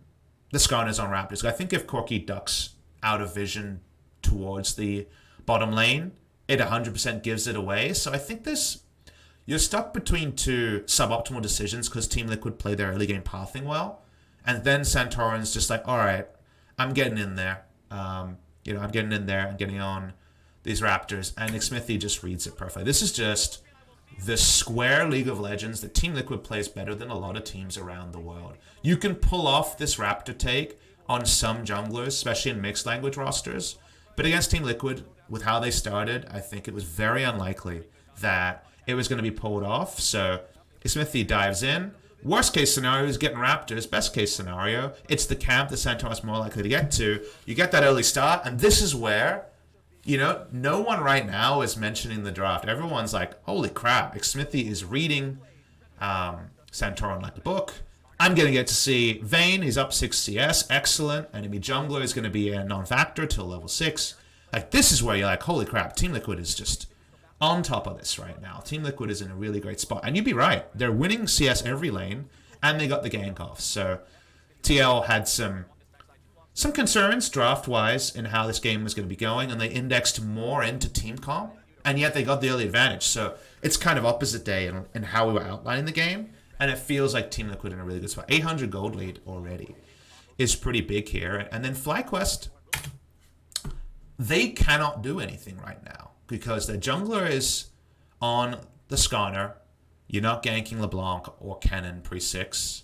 Skarner's on Raptors? I think if Corki ducks out of vision towards the bottom lane, it 100% gives it away. So I think you're stuck between two suboptimal decisions because Team Liquid play their early game pathing well. And then Santorin's just like, all right, I'm getting in there. You know, I'm getting in there and getting on these Raptors. And Smithy just reads it perfectly. This is just the square League of Legends that Team Liquid plays better than a lot of teams around the world. You can pull off this Raptor take on some junglers, especially in mixed language rosters. But against Team Liquid, with how they started, I think it was very unlikely that it was going to be pulled off. So Smithy dives in. Worst case scenario is getting Raptors. Best case scenario, it's the camp that Santorin's more likely to get to. You get that early start, and this is where, you know, no one right now is mentioning the draft. Everyone's like, holy crap, Smithy is reading Santorin like a book. I'm going to get to see Vayne. He's up 6 CS. Excellent. Enemy jungler is going to be a non-factor till level 6. Like, this is where you're like, holy crap, Team Liquid is just on top of this right now. Team Liquid is in a really great spot. And you'd be right. They're winning CS every lane, and they got the gank off. So TL had some concerns draft-wise in how this game was going to be going, and they indexed more into team comp, and yet they got the early advantage. So it's kind of opposite day in how we were outlining the game, and it feels like Team Liquid in a really good spot. 800 gold lead already is pretty big here. And then FlyQuest, they cannot do anything right now, because the jungler is on the Skarner. You're not ganking LeBlanc or Kennen pre-6.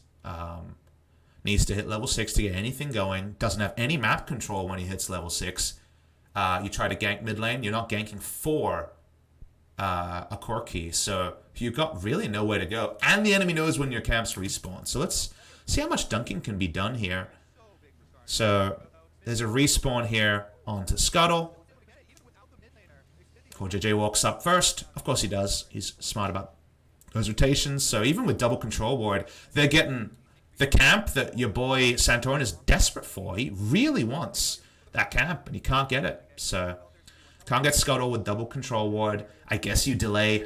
Needs to hit level 6 to get anything going. Doesn't have any map control when he hits level 6. You try to gank mid lane. You're not ganking for a Corki. So you've got really nowhere to go. And the enemy knows when your camps respawn. So let's see how much dunking can be done here. So there's a respawn here onto Scuttle. JJ walks up first. Of course he does. He's smart about those rotations. So even with double control ward, they're getting the camp that your boy Santorin is desperate for. He really wants that camp, and he can't get it. So, can't get Scuttle with double control ward. I guess you delay,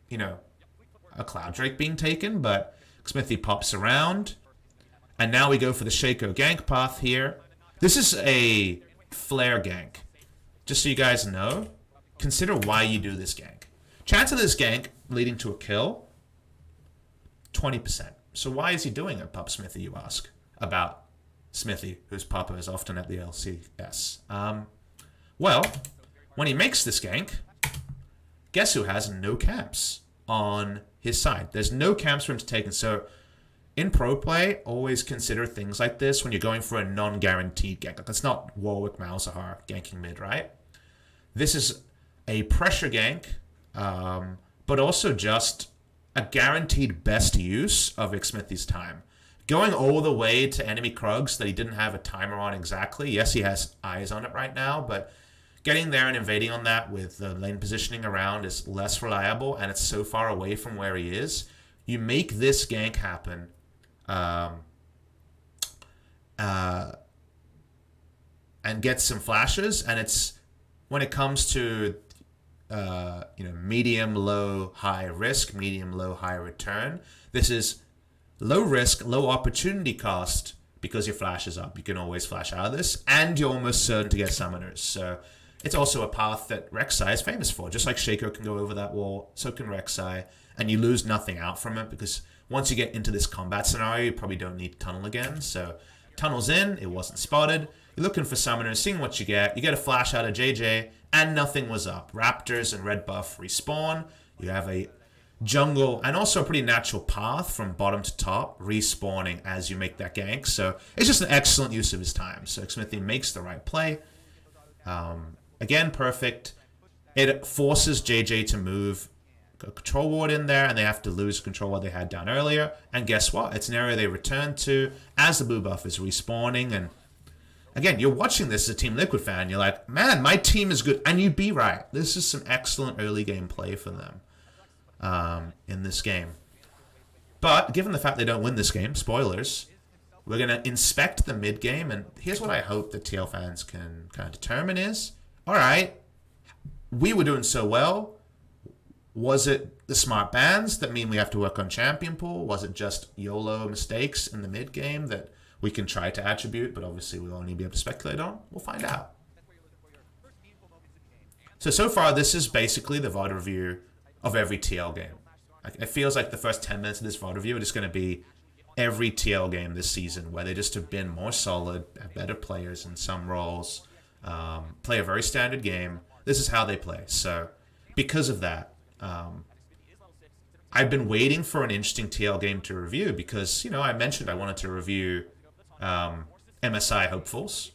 you know, a Cloud Drake being taken, but Smithy pops around. And now we go for the Shaco gank path here. This is a flare gank. Just so you guys know, consider why you do this gank. Chance of this gank leading to a kill, 20%. So why is he doing it, PapaSmithy, you ask? About Smithy, whose Papa is often at the LCS. Well, when he makes this gank, guess who has no camps on his side? There's no camps for him to take. And so in pro play, always consider things like this when you're going for a non-guaranteed gank. Like, it's not Warwick Malzahar ganking mid, right? This is a pressure gank, but also just a guaranteed best use of Smithy's time. Going all the way to enemy Krugs that he didn't have a timer on exactly. Yes, he has eyes on it right now, but getting there and invading on that with the lane positioning around is less reliable, and it's so far away from where he is. You make this gank happen, and get some flashes, and it's when it comes to medium, low, high risk, medium, low, high return. This is low risk, low opportunity cost because your flash is up. You can always flash out of this, and you're almost certain to get summoners. So it's also a path that Rek'Sai is famous for. Just like Shaco can go over that wall, so can Rek'Sai, and you lose nothing out from it because once you get into this combat scenario, you probably don't need tunnel again. So tunnel's in, it wasn't spotted. You're looking for summoners, seeing what you get. You get a flash out of JJ, and nothing was up. Raptors and red buff respawn. You have a jungle and also a pretty natural path from bottom to top respawning as you make that gank. So it's just an excellent use of his time. So Smithy makes the right play. Again, perfect. It forces JJ to move a control ward in there, and they have to lose control ward they had down earlier. And guess what? It's an area they return to as the blue buff is respawning. And again, you're watching this as a Team Liquid fan. You're like, man, my team is good. And you'd be right. This is some excellent early game play for them in this game. But given the fact they don't win this game, spoilers, we're going to inspect the mid game. And here's what I hope the TL fans can kind of determine is, all right, we were doing so well. Was it the smart bans that mean we have to work on champion pool? Was it just YOLO mistakes in the mid game that we can try to attribute, but obviously we'll only be able to speculate on? We'll find out. So far, this is basically the VOD review of every TL game. It feels like the first 10 minutes of this VOD review are just going to be every TL game this season, where they just have been more solid, have better players in some roles, play a very standard game. This is how they play. So because of that, I've been waiting for an interesting TL game to review because, I mentioned I wanted to review MSI hopefuls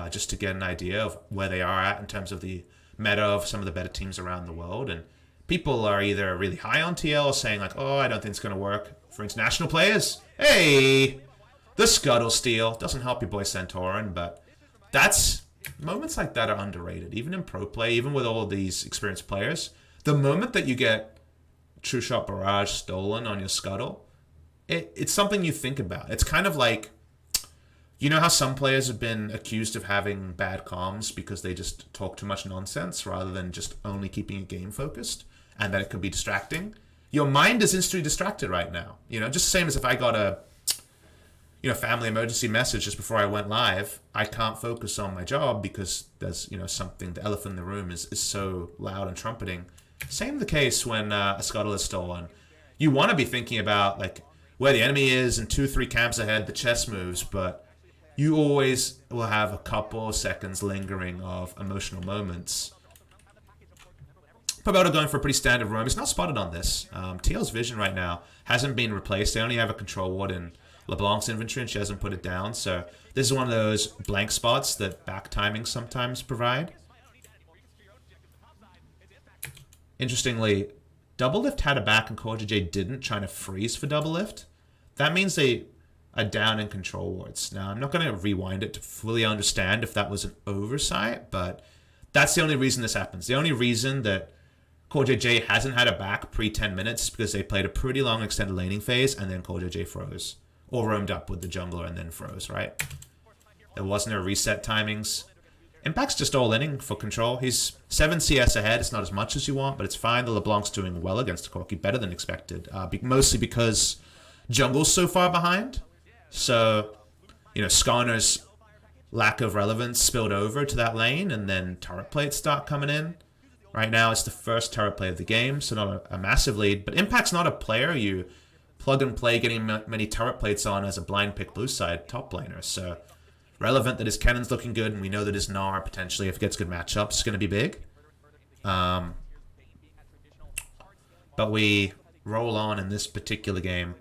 just to get an idea of where they are at in terms of the meta of some of the better teams around the world. And people are either really high on TL or saying like, oh, I don't think it's going to work for international players. Hey, the Scuttle steal doesn't help your boy Santorin, but moments like that are underrated, even in pro play, even with all of these experienced players. The moment that you get True Shot Barrage stolen on your Scuttle, it's something you think about. It's kind of like, you know how some players have been accused of having bad comms because they just talk too much nonsense rather than just only keeping a game focused, and that it could be distracting? Your mind is instantly distracted right now. Just the same as if I got a family emergency message just before I went live, I can't focus on my job because there's, something, the elephant in the room is so loud and trumpeting. Same the case when a Scuttle is stolen. You want to be thinking about like where the enemy is and 2-3 camps ahead, the chess moves, but you always will have a couple seconds lingering of emotional moments. Paboda going for a pretty standard roam. He's not spotted on this. TL's vision right now hasn't been replaced. They only have a control ward in LeBlanc's inventory, and she hasn't put it down. So this is one of those blank spots that back timing sometimes provide. Interestingly, Double Lift had a back and CoreJJ didn't, trying to freeze for Double Lift. That means they are down in control wards. Now, I'm not going to rewind it to fully understand if that was an oversight, but that's the only reason this happens. The only reason that CoreJJ hasn't had a back pre-10 minutes is because they played a pretty long extended laning phase and then CoreJJ froze. or roamed up with the jungler and then froze, right? There was no reset timings. Impact's just all inning for control. He's 7 CS ahead. It's not as much as you want, but it's fine. The LeBlanc's doing well against Corki, better than expected. Mostly because jungle's so far behind. So, you know, Skarner's lack of relevance spilled over to that lane, and then turret plates start coming in. Right now, it's the first turret play of the game, so not a massive lead. But Impact's not a player you plug and play getting many turret plates on as a blind pick blue side top laner. So relevant that his cannon's looking good, and we know that his Gnar potentially, if it gets good matchups, is going to be big. But we roll on in this particular game.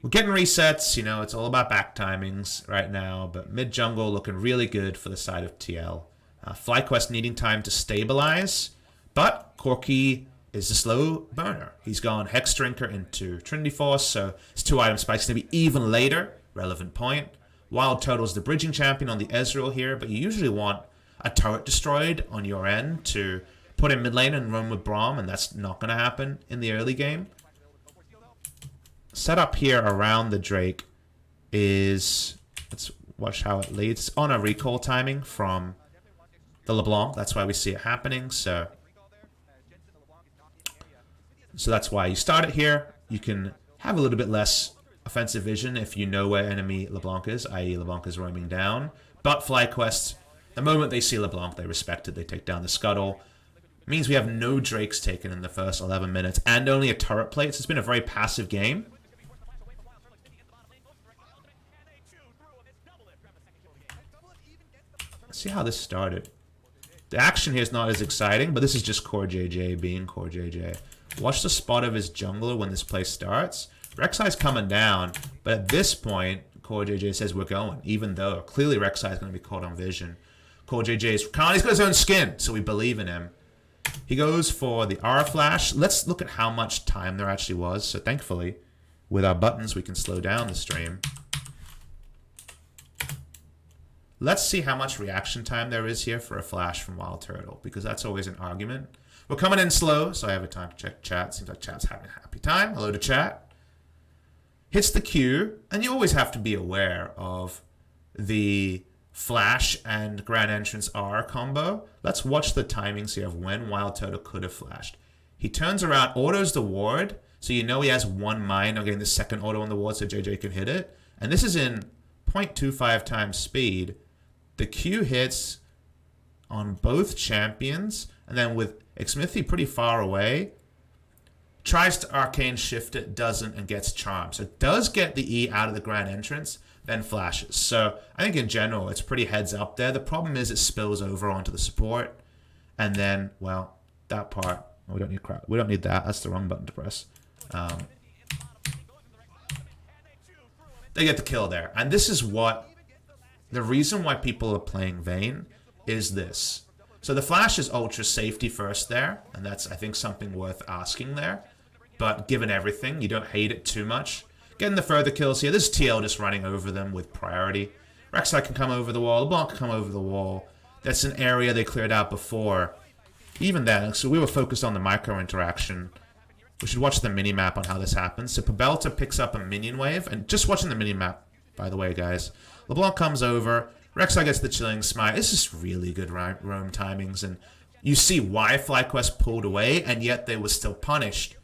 We're getting resets, you know, it's all about back timings right now, but mid-jungle looking really good for the side of TL. FlyQuest needing time to stabilize, but Corki is a slow burner. He's gone Hex Drinker into Trinity Force, so his 2-item spike's going to be even later. Relevant point. Wild Turtle's the bridging champion on the Ezreal here, but you usually want a turret destroyed on your end to put in mid lane and run with Braum, and that's not going to happen in the early game. Setup here around the Drake is, let's watch how it leads. It's on a recall timing from the LeBlanc. That's why we see it happening. So that's why you start it here. You can have a little bit less offensive vision if you know where enemy LeBlanc is, i.e. LeBlanc is roaming down. But FlyQuest, the moment they see LeBlanc, they respect it. They take down the scuttle. It means we have no Drakes taken in the first 11 minutes and only a turret plate. So it's been a very passive game. Let's see how this started. The action here is not as exciting, but this is just Core JJ being Core JJ. Watch the spot of his jungler when this play starts. Rek'Sai's coming down, but at this point, Core JJ says we're going, even though clearly Rek'Sai is going to be caught on vision. Core JJ's he's got his own skin, so we believe in him. He goes for the R flash. Let's look at how much time there actually was. So thankfully, with our buttons, we can slow down the stream. Let's see how much reaction time there is here for a flash from Wild Turtle, because that's always an argument. We're coming in slow, so I have a time to check chat. Seems like chat's having a happy time. Hello to chat. Hits the Q, and you always have to be aware of the flash and grand entrance R combo. Let's watch the timings here of when Wild Turtle could have flashed. He turns around, autos the ward, so you know he has one mine on getting the second auto on the ward so JJ can hit it. And this is in 0.25 times speed. The Q hits on both champions, and then with Smithy pretty far away, tries to arcane shift it, doesn't, and gets charmed. So it does get the E out of the grand entrance, then flashes. So I think in general, it's pretty heads up there. The problem is it spills over onto the support, and then, well, that part, we don't need crap. We don't need that. That's the wrong button to press. They get the kill there. And this is what, the reason why people are playing Vayne is this. So the flash is ultra safety first there, and that's, I think, something worth asking there. But given everything, you don't hate it too much. Getting the further kills here. This is TL just running over them with priority. Rek'Sai can come over the wall. LeBlanc can come over the wall. That's an area they cleared out before. Even then, so we were focused on the micro interaction. We should watch the mini-map on how this happens. So Pabelta picks up a minion wave, and just watching the mini-map, by the way, guys. LeBlanc comes over. Rek'Sai gets the Chilling Smite. It's just really good roam timings, and you see why FlyQuest pulled away, and yet they were still punished.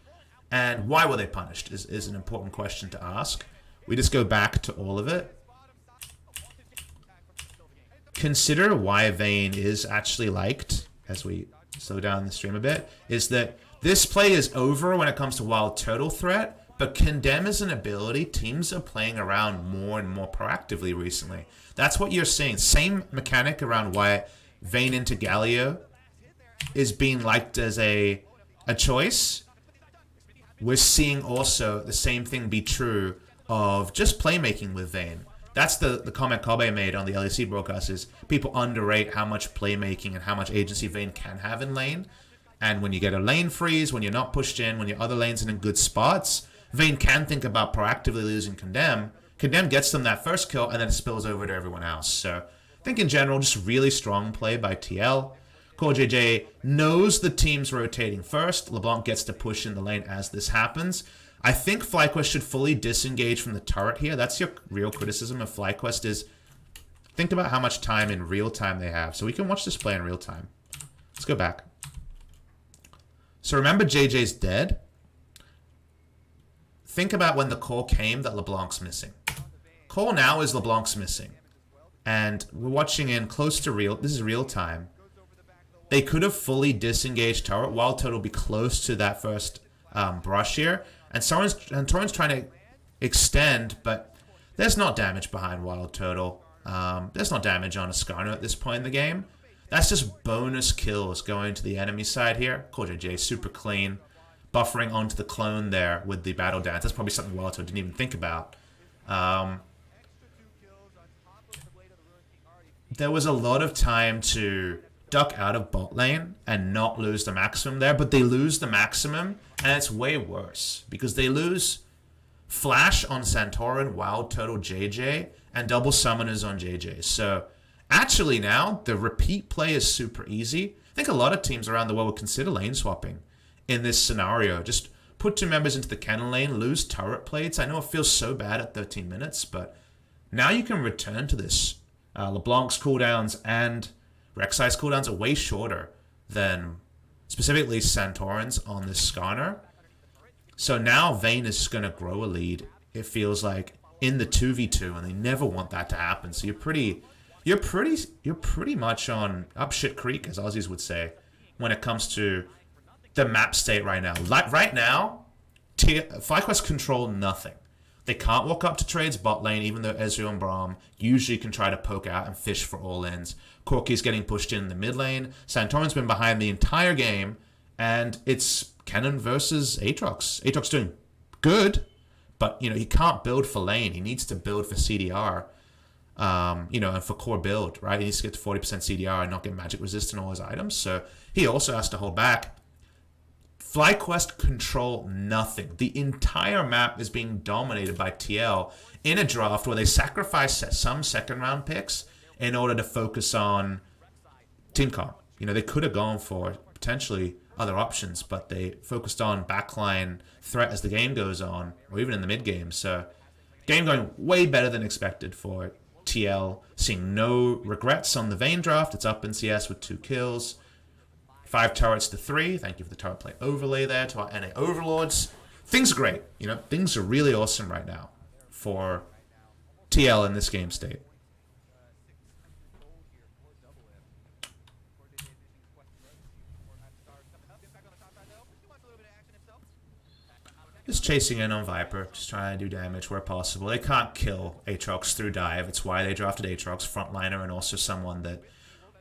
And why were they punished is an important question to ask. We just go back to all of it. Consider why Vayne is actually liked, as we slow down the stream a bit, is that this play is over when it comes to Wild Turtle threat, but Condemn is an ability teams are playing around more and more proactively recently. That's what you're seeing. Same mechanic around why Vayne into Galio is being liked as a choice. We're seeing also the same thing be true of just playmaking with Vayne. That's the comment Kobe made on the LEC broadcast is people underrate how much playmaking and how much agency Vayne can have in lane. And when you get a lane freeze, when you're not pushed in, when your other lanes are in good spots, Vayne can think about proactively losing Condemn. Condemn gets them that first kill and then it spills over to everyone else. So I think in general, just really strong play by TL. Core JJ knows the team's rotating first. LeBlanc gets to push in the lane as this happens. I think FlyQuest should fully disengage from the turret here. That's your real criticism of FlyQuest is think about how much time in real time they have. So we can watch this play in real time. Let's go back. So remember JJ's dead. Think about when the call came that LeBlanc's missing. Call now is LeBlanc's missing. And we're watching in close to real. This is real time. They could have fully disengaged turret. Wild Total will be close to that first brush here. And Torrent's trying to extend, but there's not damage behind Wild Total. There's not damage on a Skarner at this point in the game. That's just bonus kills going to the enemy side here. Core JJ, super clean. Buffering onto the clone there with the battle dance. That's probably something Wild Total didn't even think about. There was a lot of time to duck out of bot lane and not lose the maximum there, but they lose the maximum, and it's way worse because they lose Flash on Santorin, Wild Total JJ, and double summoners on JJ. So actually now, the repeat play is super easy. I think a lot of teams around the world would consider lane swapping in this scenario. Just put 2 members into the cannon lane, lose turret plates. I know it feels so bad at 13 minutes, but now you can return to this. LeBlanc's cooldowns and Rek'Sai's cooldowns are way shorter than specifically Santorin's on this Skarner. So now Vayne is going to grow a lead, it feels like, in the 2v2, and they never want that to happen. So you're pretty much on up shit creek, as Aussies would say, when it comes to the map state right now. Like right now, FlyQuest control nothing. They can't walk up to Trade's bot lane, even though Ezreal and Braum usually can try to poke out and fish for all-ins. Corki's getting pushed in the mid lane. Santorin's been behind the entire game, and it's Kennen versus Aatrox. Aatrox doing good, but he can't build for lane. He needs to build for CDR, and for core build, right? He needs to get to 40% CDR and not get magic resist in all his items. So he also has to hold back. FlyQuest control nothing. The entire map is being dominated by TL in a draft where they sacrifice some second round picks in order to focus on team comp. They could have gone for potentially other options, but they focused on backline threat as the game goes on, or even in the mid game. So game going way better than expected for TL. Seeing no regrets on the Vayne draft. It's up in CS with 2 kills. 5 turrets to 3. Thank you for the turret play overlay there to our NA overlords. Things are great. Things are really awesome right now for TL in this game state. Just chasing in on Viper, just trying to do damage where possible. They can't kill Aatrox through dive. It's why they drafted Aatrox, frontliner, and also someone that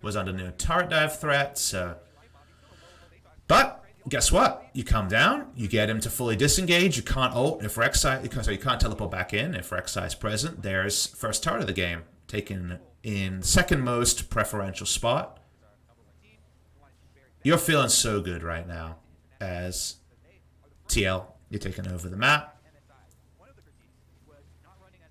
was under no turret dive threat. So. But guess what? You come down, you get him to fully disengage. You can't ult if Rek'Sai, so you can't teleport back in if Rek'Sai is present. There's first turret of the game, taken in second most preferential spot. You're feeling so good right now as TL. You're taking over the map.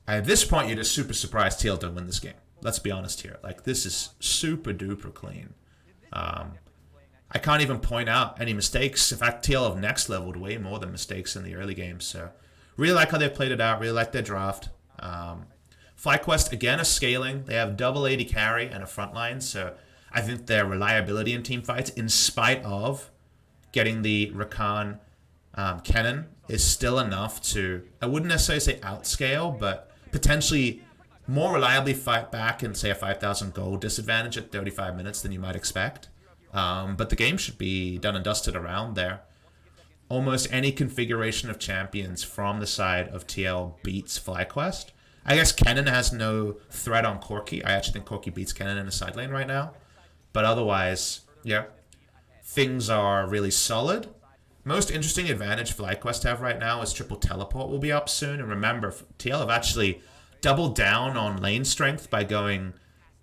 At this point, you're just super surprised TL didn't win this game. Let's be honest here. Like, this is super duper clean. I can't even point out any mistakes. In fact, TL have next leveled way more than mistakes in the early games. So, really like how they played it out. Really like their draft. FlyQuest, again, is scaling. They have double AD carry and a frontline. So, I think their reliability in team fights, in spite of getting the Rakan Kennen, is still enough to, I wouldn't necessarily say outscale, but potentially more reliably fight back in, say, a 5,000 gold disadvantage at 35 minutes than you might expect. But the game should be done and dusted around there. Almost any configuration of champions from the side of TL beats FlyQuest. I guess Kennen has no threat on Corki. I actually think Corki beats Kennen in the side lane right now. But otherwise, yeah, things are really solid. Most interesting advantage FlyQuest have right now is triple teleport will be up soon. And remember, TL have actually doubled down on lane strength by going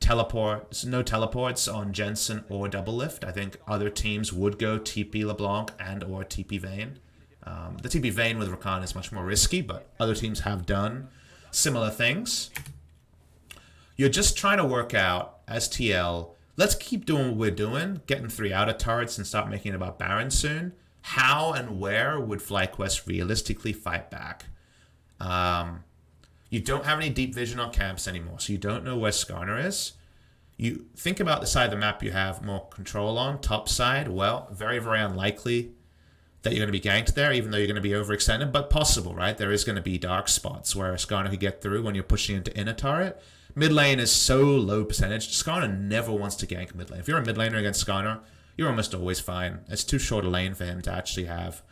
no teleports on Jensen or double lift. I think other teams would go TP LeBlanc and or TP Vayne. The TP Vayne with Rakan is much more risky, but other teams have done similar things. You're just trying to work out, as TL, let's keep doing what we're doing, getting 3 out of turrets and start making it about Baron soon. how and where would FlyQuest realistically fight back? You don't have any deep vision on camps anymore, so you don't know where Skarner is. You think about the side of the map you have more control on, top side. Well, very, very unlikely that you're going to be ganked there, even though you're going to be overextended, but possible, right? There is going to be dark spots where Skarner could get through when you're pushing into inner turret. Mid lane is so low percentage. Skarner never wants to gank mid lane. If you're a mid laner against Skarner, you're almost always fine. It's too short a lane for him to actually have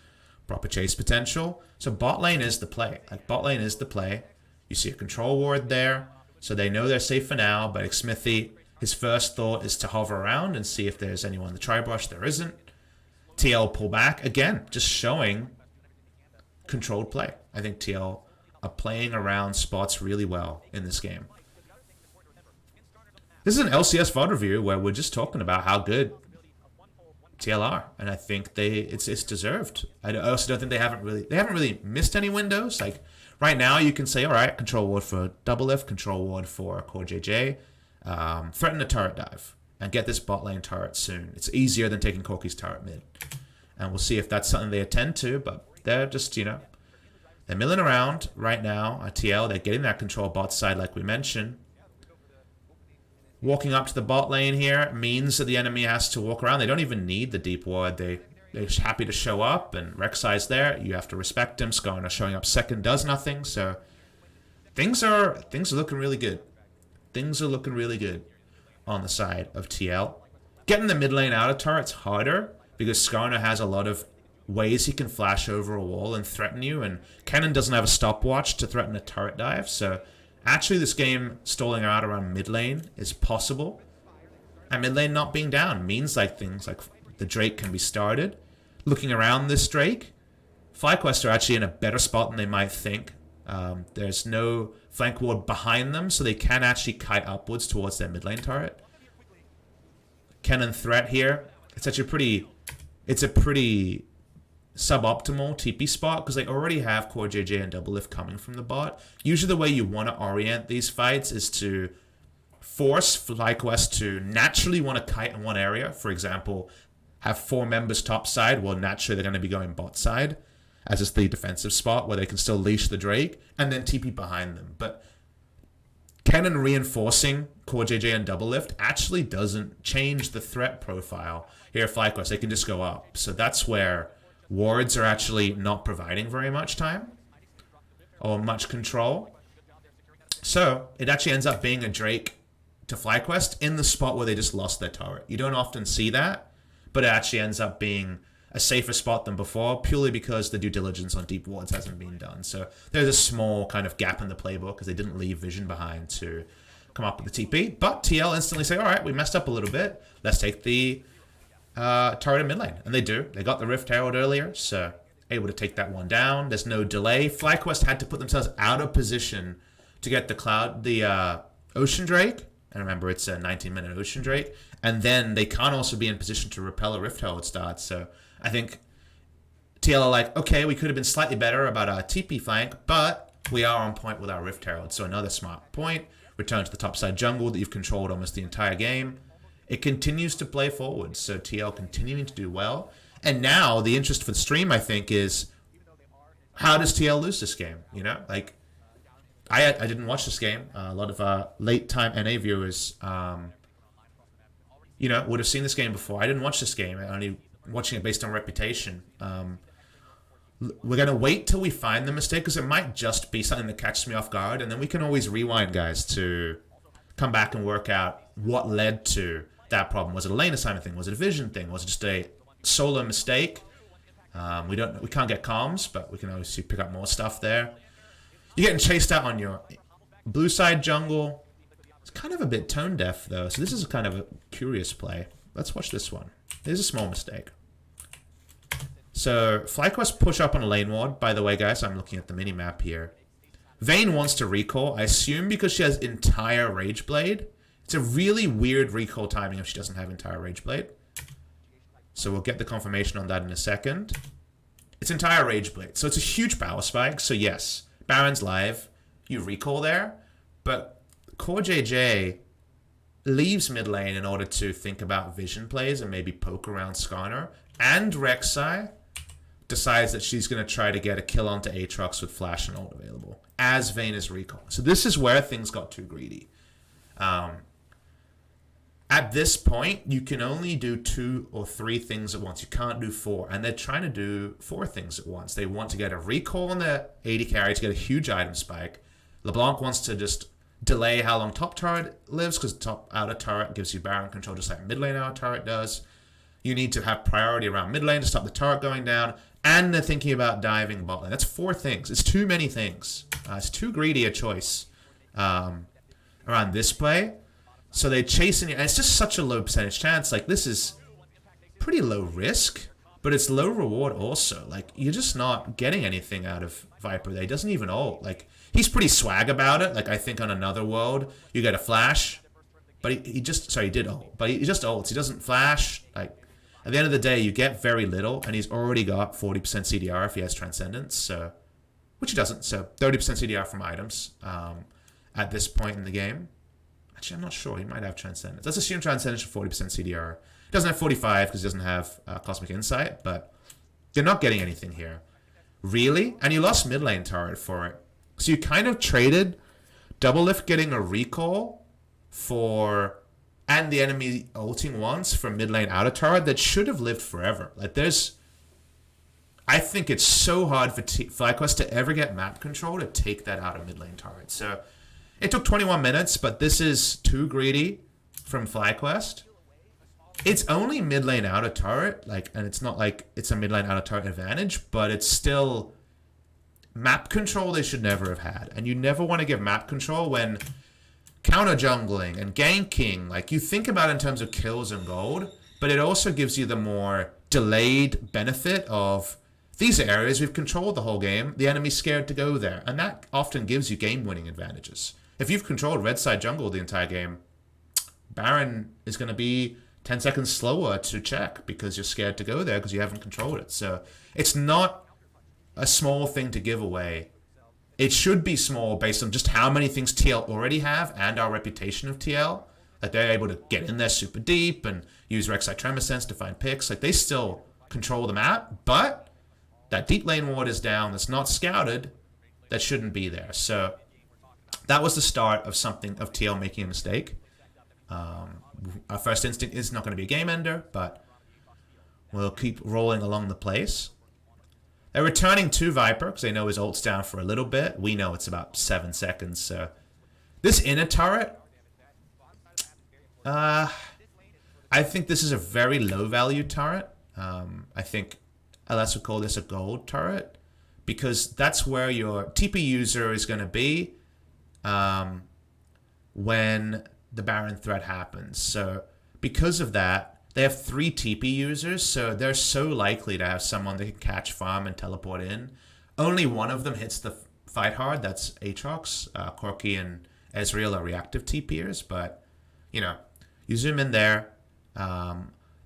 proper chase potential. So bot lane is the play. Like, bot lane is the play. You see a control ward there, so they know they're safe for now, but Smithy, his first thought is to hover around and see if there's anyone in the tri-brush. There isn't. TL pull back. Again, just showing controlled play. I think TL are playing around spots really well in this game. This is an LCS VOD review where we're just talking about how good TL are, and I think it's deserved. I also don't think they haven't really missed any windows. Like right now, you can say, all right, control ward for double lift, control ward for core JJ, threaten a turret dive, and get this bot lane turret soon. It's easier than taking Corki's turret mid, and we'll see if that's something they attend to. But they're just, you know, they're milling around right now at TL. They're getting that control bot side, like we mentioned. Walking up to the bot lane here means that the enemy has to walk around. They don't even need the deep ward. They're happy to show up, and Rek'Sai's there. You have to respect him. Skarner showing up second does nothing. So things are looking really good. Things are looking really good on the side of TL. Getting the mid lane out of turret's harder because Skarner has a lot of ways he can flash over a wall and threaten you, and Kennen doesn't have a stopwatch to threaten a turret dive. So actually, this game stalling out around mid lane is possible. And mid lane not being down means like things like the Drake can be started. Looking around this Drake, FlyQuest are actually in a better spot than they might think. There's no flank ward behind them, so they can actually kite upwards towards their mid lane turret. Kennen threat here. It's a pretty suboptimal TP spot because they already have core JJ and double lift coming from the bot. Usually the way you want to orient these fights is to force FlyQuest to naturally want to kite in one area. For example, have 4 members top side. Well, naturally they're going to be going bot side, as is the defensive spot where they can still leash the Drake, and then TP behind them. But Kennen reinforcing core JJ and double lift actually doesn't change the threat profile here at FlyQuest. They can just go up. So that's where wards are actually not providing very much time or much control. So it actually ends up being a Drake to FlyQuest in the spot where they just lost their turret. You don't often see that, but it actually ends up being a safer spot than before purely because the due diligence on deep wards hasn't been done. So there's a small kind of gap in the playbook because they didn't leave vision behind to come up with the TP. But TL instantly say, all right, we messed up a little bit. Let's take the turret in mid lane. And they do. They got the Rift Herald earlier, so able to take that one down. There's no delay. FlyQuest had to put themselves out of position to get the Ocean Drake. And remember, it's a 19-minute Ocean Drake. And then they can't also be in position to repel a Rift Herald start. So I think TL are like, okay, we could have been slightly better about our TP flank, but we are on point with our Rift Herald. So another smart point. Return to the topside jungle that you've controlled almost the entire game. It continues to play forward, so TL continuing to do well. And now the interest for the stream, I think, is how does TL lose this game? You know, like I didn't watch this game. A lot of late time NA viewers, you know, would have seen this game before. I didn't watch this game. I'm only watching it based on reputation. We're gonna wait till we find the mistake because it might just be something that catches me off guard, and then we can always rewind, guys, to come back and work out what led to that problem. Was it a lane assignment thing? Was it a vision thing? Was it just a solo mistake? We can't get comms, but we can obviously pick up more stuff there. You're getting chased out on your blue side jungle. It's kind of a bit tone deaf though, so this is kind of a curious play. Let's watch this one. Here's a small mistake. So FlyQuest push up on a lane ward. By the way, guys, I'm looking at the mini map here. Vayne wants to recall, I assume because she has entire Rage Blade. It's a really weird recall timing if she doesn't have entire Rage Blade. So we'll get the confirmation on that in a second. It's entire Rage Blade. So it's a huge power spike. So yes, Baron's live. You recall there. But Core JJ leaves mid lane in order to think about vision plays and maybe poke around Skarner. And Rek'Sai decides that she's going to try to get a kill onto Aatrox with Flash and ult available as Vayne is recall. So this is where things got too greedy. At this point, you can only do 2 or 3 things at once. You can't do 4. And they're trying to do 4 things at once. They want to get a recall on their AD carry to get a huge item spike. LeBlanc wants to just delay how long top turret lives because top outer turret gives you Baron control just like mid lane outer turret does. You need to have priority around mid lane to stop the turret going down. And they're thinking about diving bot lane. That's 4 things. It's too many things. It's too greedy a choice around this play. So they chase in, and it's just such a low percentage chance. Like, this is pretty low risk, but it's low reward also. Like, you're just not getting anything out of Viper there. He doesn't even ult. Like, he's pretty swag about it. Like, I think on another world, you get a flash, but he just, sorry, he did ult, but he just ults. He doesn't flash. Like, at the end of the day, you get very little, and he's already got 40% CDR if he has Transcendence, so, which he doesn't. So 30% CDR from items at this point in the game. Actually, I'm not sure. He might have Transcendence. Let's assume Transcendence for 40% CDR. He doesn't have 45 because he doesn't have Cosmic Insight, but you're not getting anything here. Really? And you lost mid lane turret for it. So you kind of traded Double Lift getting a recall for, and the enemy ulting once for mid lane outer turret that should have lived forever. Like, there's, I think it's so hard for FlyQuest to ever get map control to take that out of mid lane turret. So it took 21 minutes, but this is too greedy from FlyQuest. It's only mid lane outer turret, like, and it's not like it's a mid lane outer turret advantage, but it's still map control they should never have had. And you never want to give map control when counter jungling and ganking, like, you think about it in terms of kills and gold, but it also gives you the more delayed benefit of these are areas we've controlled the whole game. The enemy's scared to go there, and that often gives you game-winning advantages. If you've controlled red side jungle the entire game, Baron is going to be 10 seconds slower to check because you're scared to go there because you haven't controlled it. So it's not a small thing to give away. It should be small based on just how many things TL already have and our reputation of TL. Like, they're able to get in there super deep and use Rek'Sai Tremor Sense to find picks. Like, they still control the map, but that deep lane ward is down that's not scouted that shouldn't be there. So that was the start of something, of TL making a mistake. Our first instinct is not going to be a game ender, but we'll keep rolling along the place. They're returning to Viper because they know his ult's down for a little bit. We know it's about 7 seconds. So this inner turret, I think this is a very low value turret. I think LS would call this a gold turret because that's where your TP user is going to be when the Baron threat happens. So because of that, they have 3 TP users, so they're so likely to have someone that can catch farm and teleport in. Only one of them hits the fight hard, that's Aatrox. Corki and Ezreal are reactive TPers, but, you know, you zoom in there.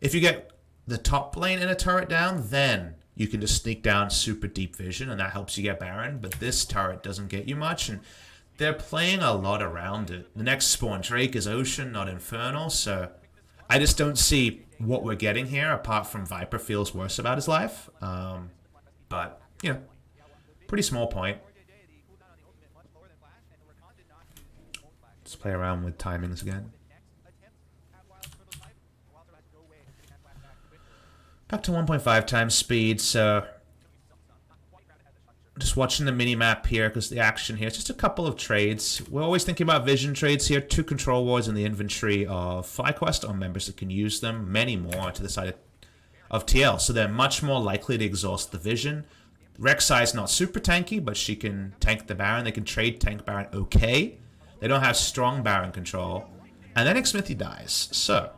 If you get the top lane in a turret down, then you can just sneak down super deep vision, and that helps you get Baron, but this turret doesn't get you much, and they're playing a lot around it. The next spawn Drake is Ocean, not Infernal, so I just don't see what we're getting here, apart from Viper feels worse about his life. But, you know, pretty small point. Let's play around with timings again. Back to 1.5 times speed, so just watching the mini-map here because the action here, it's just a couple of trades. We're always thinking about vision trades here. 2 control wards in the inventory of FlyQuest on members that can use them. Many more to the side of TL, so they're much more likely to exhaust the vision. Rek'Sai is not super tanky, but she can tank the Baron. They can trade tank Baron okay. They don't have strong Baron control. And then Smithy dies. So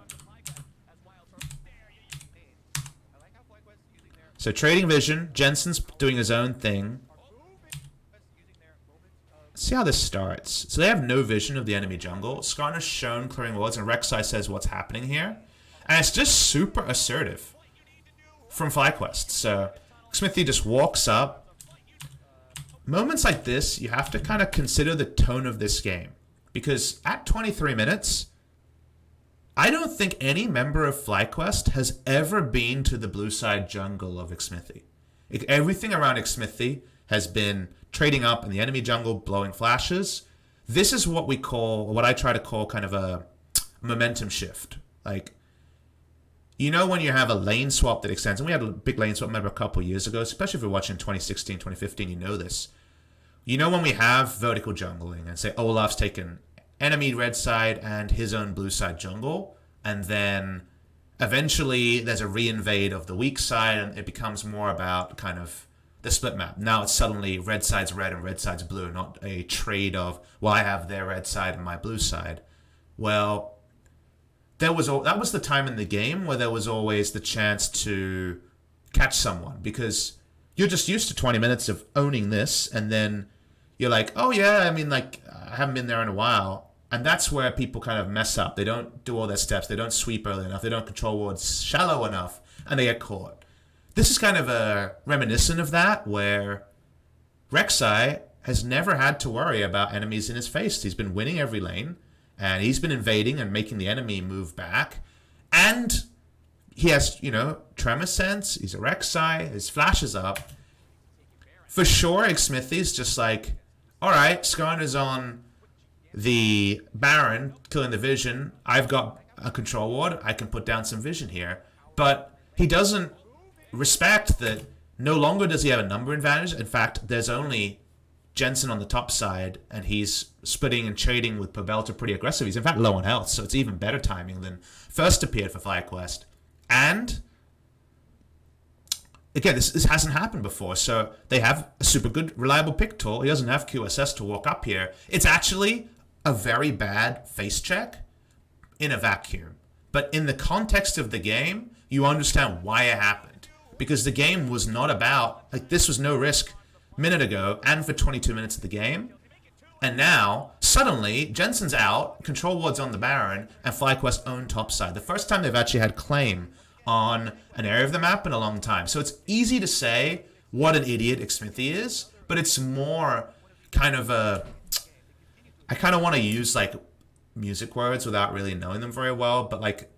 trading vision, Jensen's doing his own thing. Let's see how this starts. So they have no vision of the enemy jungle. Skarner's shown clearing wards, and Rek'Sai says what's happening here. And it's just super assertive from FlyQuest. So Smithy just walks up. Moments like this, you have to kind of consider the tone of this game. Because at 23 minutes, I don't think any member of FlyQuest has ever been to the blue side jungle of Smithy. Everything around Xmithy has been trading up in the enemy jungle, blowing flashes. This is what we call, what I try to call kind of a momentum shift. Like, you know when you have a lane swap that extends, and we had a big lane swap, remember, a couple years ago, especially if you're watching 2016, 2015, you know this. You know when we have vertical jungling, and say Olaf's taken enemy red side and his own blue side jungle, and then eventually there's a reinvade of the weak side, and it becomes more about kind of the split map. Now it's suddenly red side's red and red side's blue, not a trade of, well, I have their red side and my blue side. Well, that was the time in the game where there was always the chance to catch someone, because you're just used to 20 minutes of owning this, and then you're like, oh yeah, I mean, like, I haven't been there in a while. And that's where people kind of mess up. They don't do all their steps. They don't sweep early enough. They don't control wards shallow enough, and they get caught. This is kind of a reminiscent of that, where Rek'Sai has never had to worry about enemies in his face. He's been winning every lane, and he's been invading and making the enemy move back. And he has, you know, tremor sense. He's a Rek'Sai. His flash is up. For sure, Xmithy's just like, all right, Skarner's on the Baron, killing the vision. I've got a control ward. I can put down some vision here. But he doesn't respect that no longer does he have a number advantage. In fact, there's only Jensen on the top side, and he's splitting and trading with Pobelta pretty aggressive. He's in fact low on health, so it's even better timing than first appeared for FlyQuest. And again, this hasn't happened before, so they have a super good, reliable pick tool. He doesn't have QSS to walk up here. It's actually a very bad face check in a vacuum. But in the context of the game, you understand why it happened. Because the game was not about, like, this was no risk minute ago and for 22 minutes of the game. And now, suddenly, Jensen's out, control ward's on the Baron, and FlyQuest own top side. The first time they've actually had claim on an area of the map in a long time. So it's easy to say what an idiot Xmithy is, but it's more kind of a... I kind of want to use, like, music words without really knowing them very well, but, like,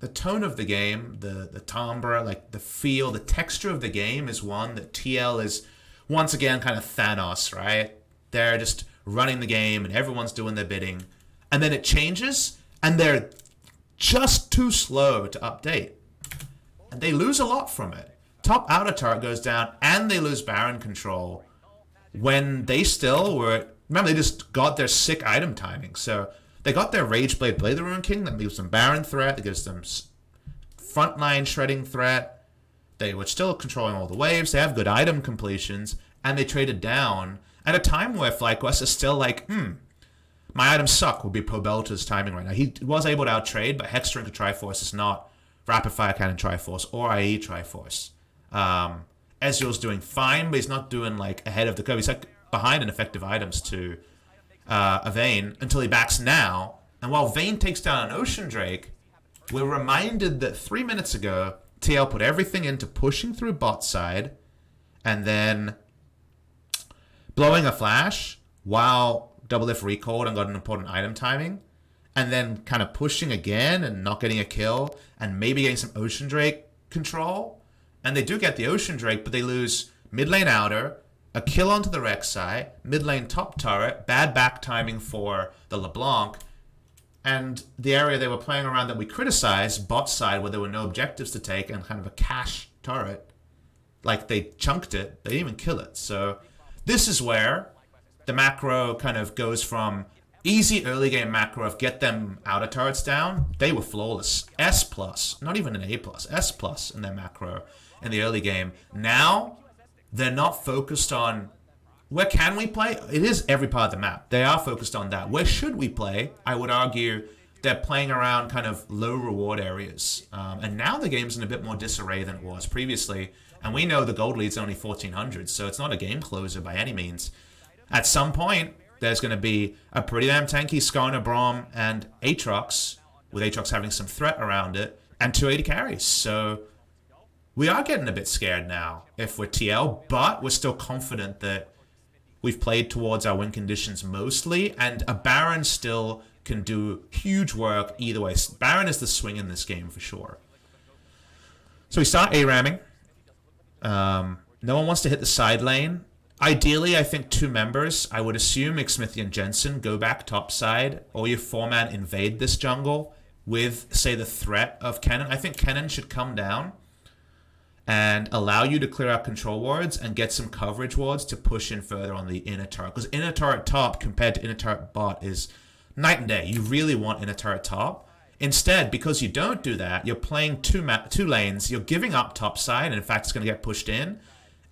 the tone of the game, the timbre, like, the feel, the texture of the game is one that TL is, once again, kind of Thanos, right? They're just running the game, and everyone's doing their bidding. And then it changes, and they're just too slow to update. And they lose a lot from it. Top outer turret goes down, and they lose Baron control when they still were... Remember, they just got their sick item timing. So they got their Rageblade Blade the Ruin King that gives them Baron threat, that gives them frontline shredding threat. They were still controlling all the waves. They have good item completions, and they traded down at a time where FlyQuest is still like, my items suck, would be Pobelta's timing right now. He was able to outtrade, but Hexdrink Triforce is not Rapid Fire Cannon Triforce or IE Triforce. Ezreal's doing fine, but he's not doing, like, ahead of the curve. He's, like, behind in effective items to a Vayne until he backs now. And while Vayne takes down an Ocean Drake, we're reminded that 3 minutes ago, TL put everything into pushing through bot side and then blowing a flash while Doublelift recalled and got an important item timing, and then kind of pushing again and not getting a kill and maybe getting some Ocean Drake control. And they do get the Ocean Drake, but they lose mid lane outer, a kill onto the Rek'Sai, mid lane top turret, bad back timing for the LeBlanc, and the area they were playing around that we criticized, bot side, where there were no objectives to take and kind of a cash turret. Like, they chunked it, they didn't even kill it. So this is where the macro kind of goes from easy early game macro of get them outer turrets down. They were flawless. S+, not even an A+, S+ in their macro in the early game. Now, they're not focused on where can we play? It is every part of the map. They are focused on that. Where should we play? I would argue they're playing around kind of low reward areas. And now the game's in a bit more disarray than it was previously. And we know the gold lead's only 1,400, so it's not a game closer by any means. At some point, there's going to be a pretty damn tanky Skarner, Braum, and Aatrox, with Aatrox having some threat around it, and 280 carries. So we are getting a bit scared now if we're TL, but we're still confident that we've played towards our win conditions mostly, and a Baron still can do huge work either way. Baron is the swing in this game for sure. So we start A-ramming. No one wants to hit the side lane. Ideally, I think 2 members. I would assume McSmithy and Jensen go back top side, or your 4-man invade this jungle with, say, the threat of Kennen. I think Kennen should come down and allow you to clear out control wards and get some coverage wards to push in further on the inner turret. Because inner turret top compared to inner turret bot is night and day. You really want inner turret top. Instead, because you don't do that, you're playing two lanes, you're giving up top side, and in fact it's going to get pushed in.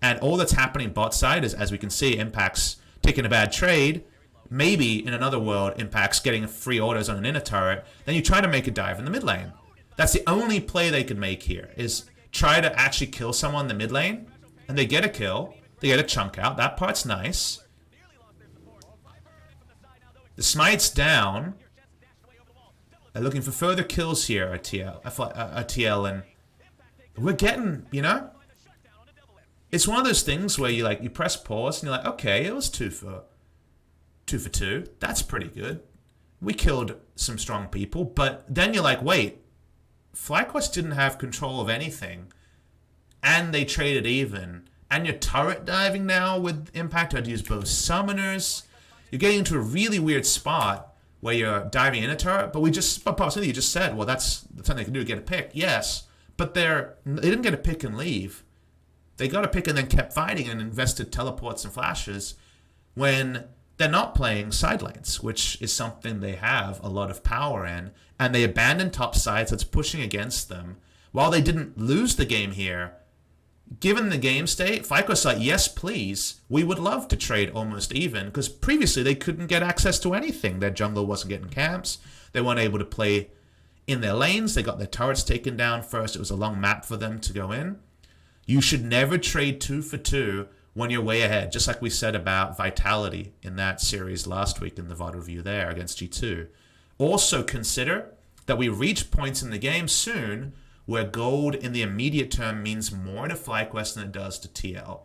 And all that's happening bot side is, as we can see, Impact's taking a bad trade. Maybe in another world, Impact's getting free orders on an inner turret. Then you try to make a dive in the mid lane. That's the only play they can make here, is try to actually kill someone in the mid lane. And they get a kill. They get a chunk out. That part's nice. The smite's down. They're looking for further kills here at TL, and we're getting, you know, it's one of those things where you press pause and you're like, okay, it was 2 for 2. That's pretty good. We killed some strong people, but then you're like, wait, FlyQuest didn't have control of anything, and they traded even, and you're turret diving now with Impact. I'd use both summoners. You're getting into a really weird spot where you're diving in a turret, but PapaSmithy, you just said, well, that's something they can do to get a pick. Yes, but they didn't get a pick and leave. They got a pick and then kept fighting and invested teleports and flashes when they're not playing side lanes, which is something they have a lot of power in, and they abandoned top side, so it's pushing against them. While they didn't lose the game here, given the game state, FlyQuest's like, yes, please. We would love to trade almost even, because previously they couldn't get access to anything. Their jungle wasn't getting camps. They weren't able to play in their lanes. They got their turrets taken down first. It was a long map for them to go in. You should never trade 2 for 2 when you're way ahead, just like we said about Vitality in that series last week in the VOD review there against G2. Also consider that we reach points in the game soon where gold in the immediate term means more to FlyQuest than it does to TL.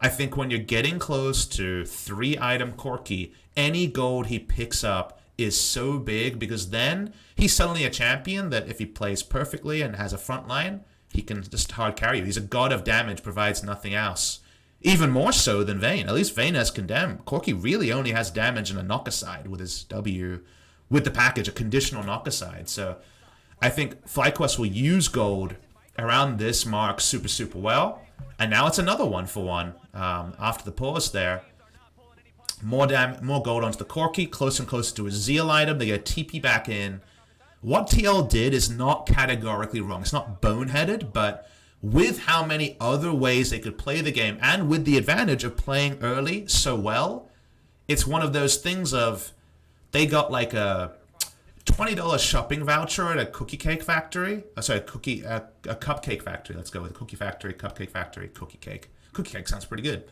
I think when you're getting close to 3-item Corki, any gold he picks up is so big, because then he's suddenly a champion that if he plays perfectly and has a front line, he can just hard carry you. He's a god of damage, provides nothing else. Even more so than Vayne. At least Vayne has Condemn. Corki really only has damage and a knock-aside with his W, with the package, a conditional knock-aside. So I think FlyQuest will use gold around this mark super, super well. And now it's another 1-for-1 after the pause there. More gold onto the Corki, closer and closer to a Zeal item. They get TP back in. What TL did is not categorically wrong. It's not boneheaded, but with how many other ways they could play the game, and with the advantage of playing early so well, it's one of those things of they got like a $20 shopping voucher at a cookie cake factory. A cupcake factory. Let's go with cookie factory, cupcake factory, cookie cake. Cookie cake sounds pretty good.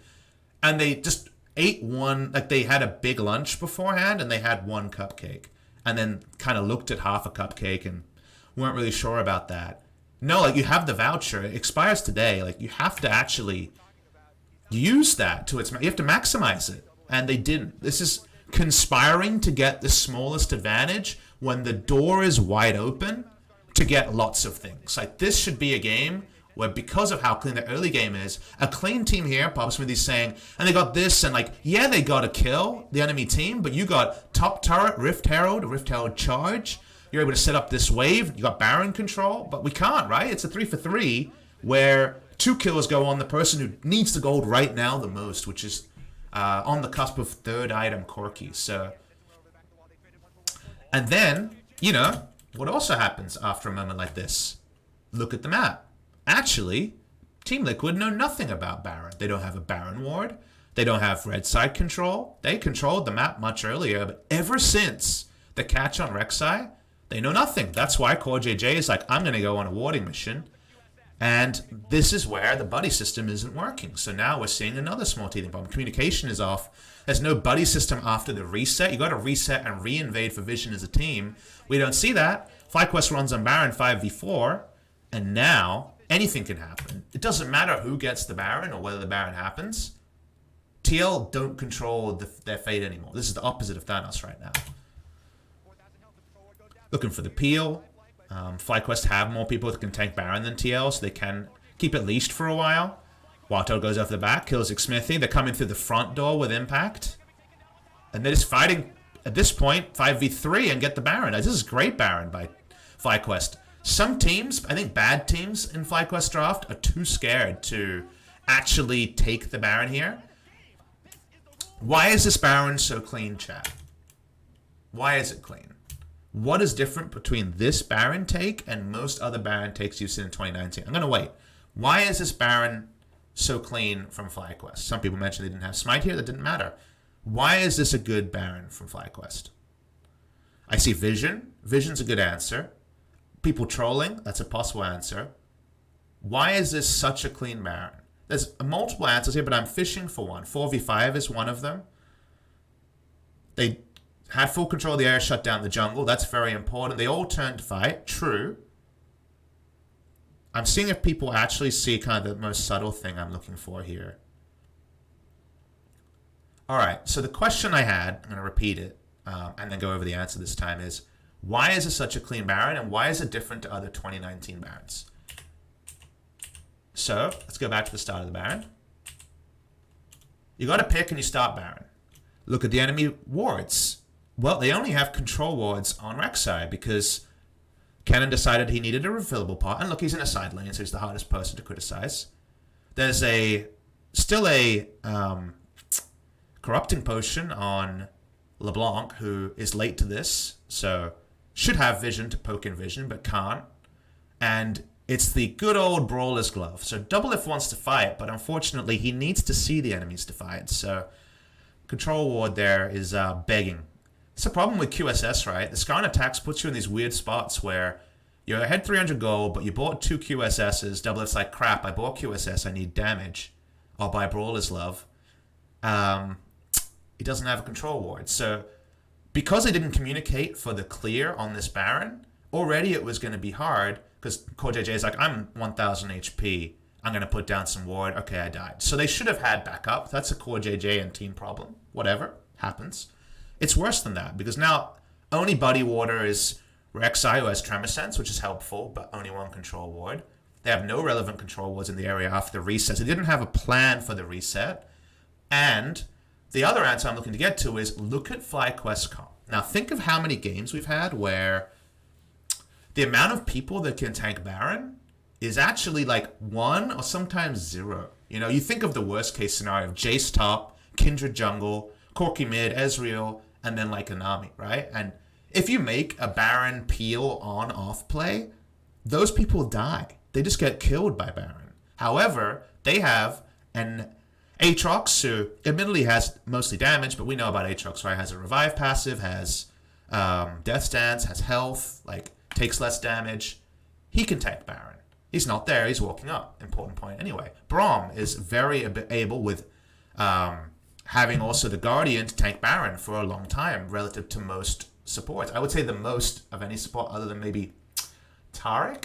And they just ate one, like they had a big lunch beforehand and they had one cupcake. And then kind of looked at half a cupcake and weren't really sure about that. No, like you have the voucher. It expires today. Like you have to actually use that to its... You have to maximize it. And they didn't. This is conspiring to get the smallest advantage when the door is wide open to get lots of things. Like this should be a game where, because of how clean the early game is, a clean team here, PapaSmithy's saying, and they got this, and like, yeah, they got to kill the enemy team, but you got top turret, Rift Herald charge, you're able to set up this wave, you got Baron control, but we can't, right? It's a 3-for-3 where 2 kills go on the person who needs the gold right now the most, which is on the cusp of 3rd item Corki. So, and then, you know, what also happens after a moment like this? Look at the map. Actually, Team Liquid know nothing about Baron. They don't have a Baron ward. They don't have red side control. They controlled the map much earlier, but ever since the catch on Rek'Sai, they know nothing. That's why Core JJ is like, I'm going to go on a warding mission. And this is where the buddy system isn't working. So now we're seeing another small teething problem. Communication is off. There's no buddy system after the reset. You got to reset and re-invade for vision as a team. We don't see that. FlyQuest runs on Baron 5v4, and now anything can happen. It doesn't matter who gets the Baron or whether the Baron happens. TL don't control their fate anymore. This is the opposite of Thanos right now. Looking for the peel. FlyQuest have more people that can tank Baron than TL, so they can keep it leashed for a while. Wato goes off the back, kills Smithy. They're coming through the front door with Impact. And they're just fighting, at this point, 5v3 and get the Baron. This is great Baron by FlyQuest. Some teams, I think bad teams in FlyQuest draft, are too scared to actually take the Baron here. Why is this Baron so clean, chat? Why is it clean? What is different between this Baron take and most other Baron takes you've seen in 2019? I'm going to wait. Why is this Baron so clean from FlyQuest? Some people mentioned they didn't have Smite here. That didn't matter. Why is this a good Baron from FlyQuest? I see Vision. Vision's a good answer. People trolling. That's a possible answer. Why is this such a clean Baron? There's multiple answers here, but I'm fishing for one. 4v5 is one of them. They had full control of the area, shut down the jungle. That's very important. They all turned to fight. True. I'm seeing if people actually see kind of the most subtle thing I'm looking for here. All right, so the question I had, I'm going to repeat it and then go over the answer this time, is why is it such a clean Baron and why is it different to other 2019 Barons? So let's go back to the start of the Baron. You got to pick and you start Baron. Look at the enemy wards. Well, they only have control wards on Rek'Sai because Kennen decided he needed a refillable pot. And look, he's in a side lane, so he's the hardest person to criticize. There's still a corrupting potion on LeBlanc, who is late to this, so should have vision to poke in vision, but can't. And it's the good old Brawler's Glove. So Doublelift wants to fight, but unfortunately he needs to see the enemies to fight. So control ward there is begging. It's a problem with QSS, right? The Skarn attacks puts you in these weird spots where you're ahead 300 gold, but you bought 2 QSSs. Doublelift's like, crap, I bought QSS, I need damage. I'll buy Brawler's Love. He doesn't have a control ward. So because I didn't communicate for the clear on this Baron, already it was going to be hard because Core JJ is like, I'm 1000 HP. I'm going to put down some ward. Okay, I died. So they should have had backup. That's a Core JJ and team problem. Whatever. Happens. It's worse than that because now only Buddy Warder is Rek'Sai, who has Tremor Sense, which is helpful, but only one control ward. They have no relevant control wards in the area after the reset. So they didn't have a plan for the reset. And the other answer I'm looking to get to is look at FlyQuest comp. Now think of how many games we've had where the amount of people that can tank Baron is actually like 1 or sometimes 0. You know, you think of the worst case scenario of Jace top, Kindred jungle, Corki mid, Ezreal, and then like a Nami, right? And if you make a Baron peel on off play, those people die. They just get killed by Baron. However, they have an Aatrox, who admittedly has mostly damage, but we know about Aatrox, right? Has a revive passive, has death stance, has health, like takes less damage. He can tank Baron. He's not there, he's walking up. Important point anyway. Braum is very able with having also the Guardian to tank Baron for a long time relative to most supports. I would say the most of any support other than maybe Taric,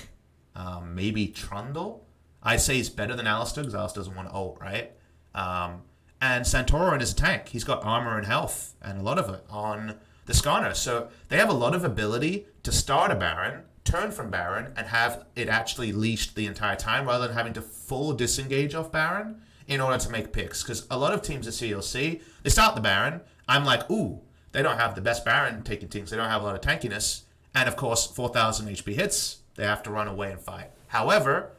maybe Trundle. I'd say he's better than Alistar because Alistar doesn't want to ult, right? And Santorin is a tank. He's got armor and health and a lot of it on the Skarner. So they have a lot of ability to start a Baron, turn from Baron, and have it actually leashed the entire time rather than having to full disengage off Baron in order to make picks. Because a lot of teams at CLC, they start the Baron. I'm like, ooh, they don't have the best Baron taking teams. They don't have a lot of tankiness. And of course, 4,000 HP hits, they have to run away and fight. However,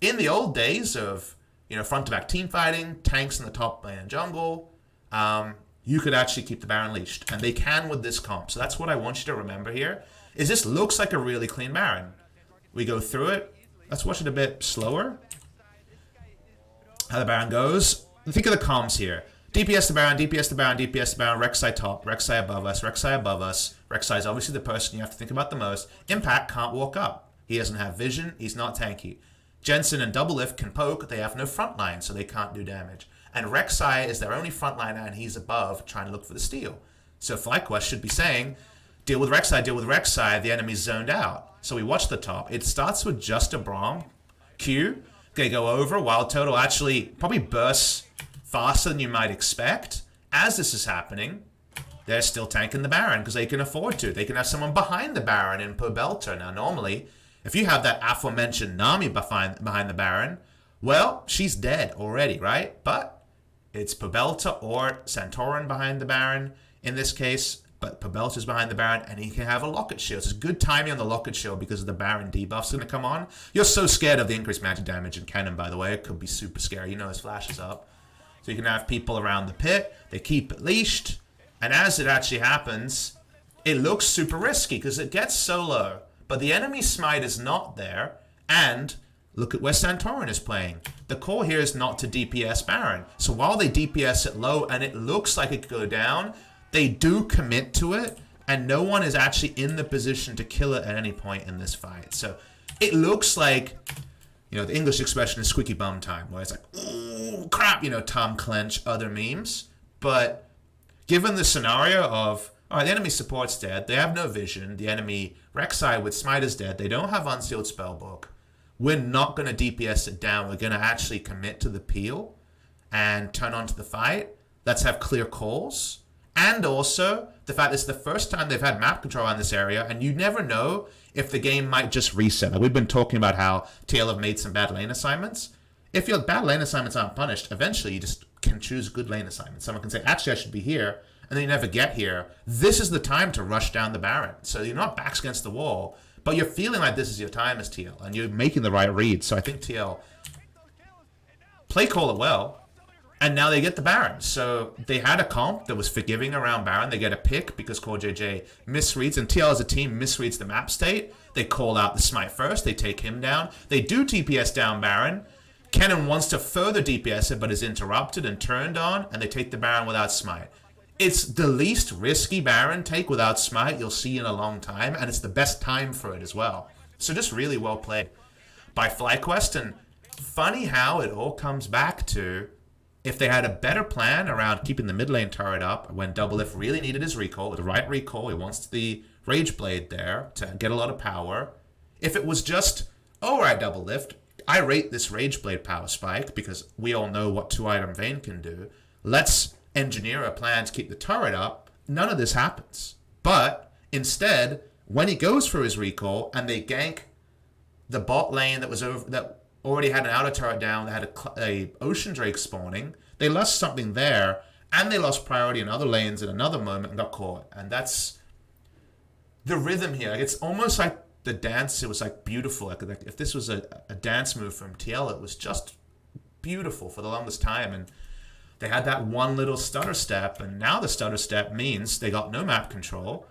in the old days of front to back team fighting, tanks in the top lane and jungle, you could actually keep the Baron leashed. And they can with this comp. So that's what I want you to remember here, is this looks like a really clean Baron. We go through it. Let's watch it a bit slower. How the Baron goes. Think of the comps here. DPS the Baron, DPS the Baron, DPS the Baron, Rek'Sai top, Rek'Sai above us, Rek'Sai above us. Rek'Sai is obviously the person you have to think about the most. Impact can't walk up. He doesn't have vision. He's not tanky. Jensen and Doublelift can poke. They have no front line, so they can't do damage. And Rek'Sai is their only frontliner, and he's above trying to look for the steal. So FlyQuest should be saying, deal with Rek'Sai, deal with Rek'Sai. The enemy's zoned out. So we watch the top. It starts with just a Braum. Q. They go over. Wild Total actually probably bursts faster than you might expect. As this is happening, they're still tanking the Baron because they can afford to. They can have someone behind the Baron in per Belter. Now, normally, if you have that aforementioned Nami behind the Baron, Well, she's dead already, right? But it's Pobelta or Santorin behind the Baron in this case. But Pobelta's behind the Baron, and he can have a Locket Shield. It's good timing on the Locket Shield because of the Baron debuff's going to come on. You're so scared of the increased magic damage in Cannon, by the way. It could be super scary. You know his flash is up. So you can have people around the pit. They keep it leashed. And as it actually happens, it looks super risky because it gets so low. But the enemy smite is not there. And look at where Santorin is playing. The call here is not to DPS Baron. So while they DPS it low and it looks like it could go down, they do commit to it, and no one is actually in the position to kill it at any point in this fight. So it looks like, you know, the English expression is squeaky bum time, where it's like, ooh, crap, you know, Tom Clench, other memes. But given the scenario of, all right, the enemy support's dead, they have no vision, the enemy Rek'Sai with Smite is dead, they don't have Unsealed Spellbook, we're not going to DPS it down, we're going to actually commit to the peel and turn on to the fight. Let's have clear calls. And also, the fact that it's the first time they've had map control on this area, and you never know if the game might just reset. Like we've been talking about how TL have made some bad lane assignments. If your bad lane assignments aren't punished, eventually you just can choose good lane assignments. Someone can say, actually, I should be here, and then you never get here. This is the time to rush down the Baron. So you're not backs against the wall, but you're feeling like this is your time as TL, and you're making the right read. So I think TL play call it well. And now they get the Baron. So they had a comp that was forgiving around Baron. They get a pick because CoreJJ misreads, and TL as a team misreads the map state. They call out the Smite first. They take him down. They do TPS down Baron. Kennen wants to further DPS it, but is interrupted and turned on, and they take the Baron without Smite. It's the least risky Baron take without Smite you'll see in a long time, and it's the best time for it as well. So just really well played by FlyQuest, and funny how it all comes back to, if they had a better plan around keeping the mid lane turret up when Doublelift really needed his recall, with the right recall, he wants the Rage Blade there to get a lot of power. If it was just, all right, Doublelift, I rate this Rage Blade power spike because we all know what 2-item Vayne can do. Let's engineer a plan to keep the turret up. None of this happens. But instead, when he goes for his recall and they gank the bot lane that was over, that already had an outer turret down, they had a Ocean Drake spawning, they lost something there, and they lost priority in other lanes in another moment and got caught. And that's the rhythm here. Like, it's almost like the dance, it was like beautiful. Like if this was a dance move from TL, it was just beautiful for the longest time. And they had that one little stutter step, and now the stutter step means they got no map control.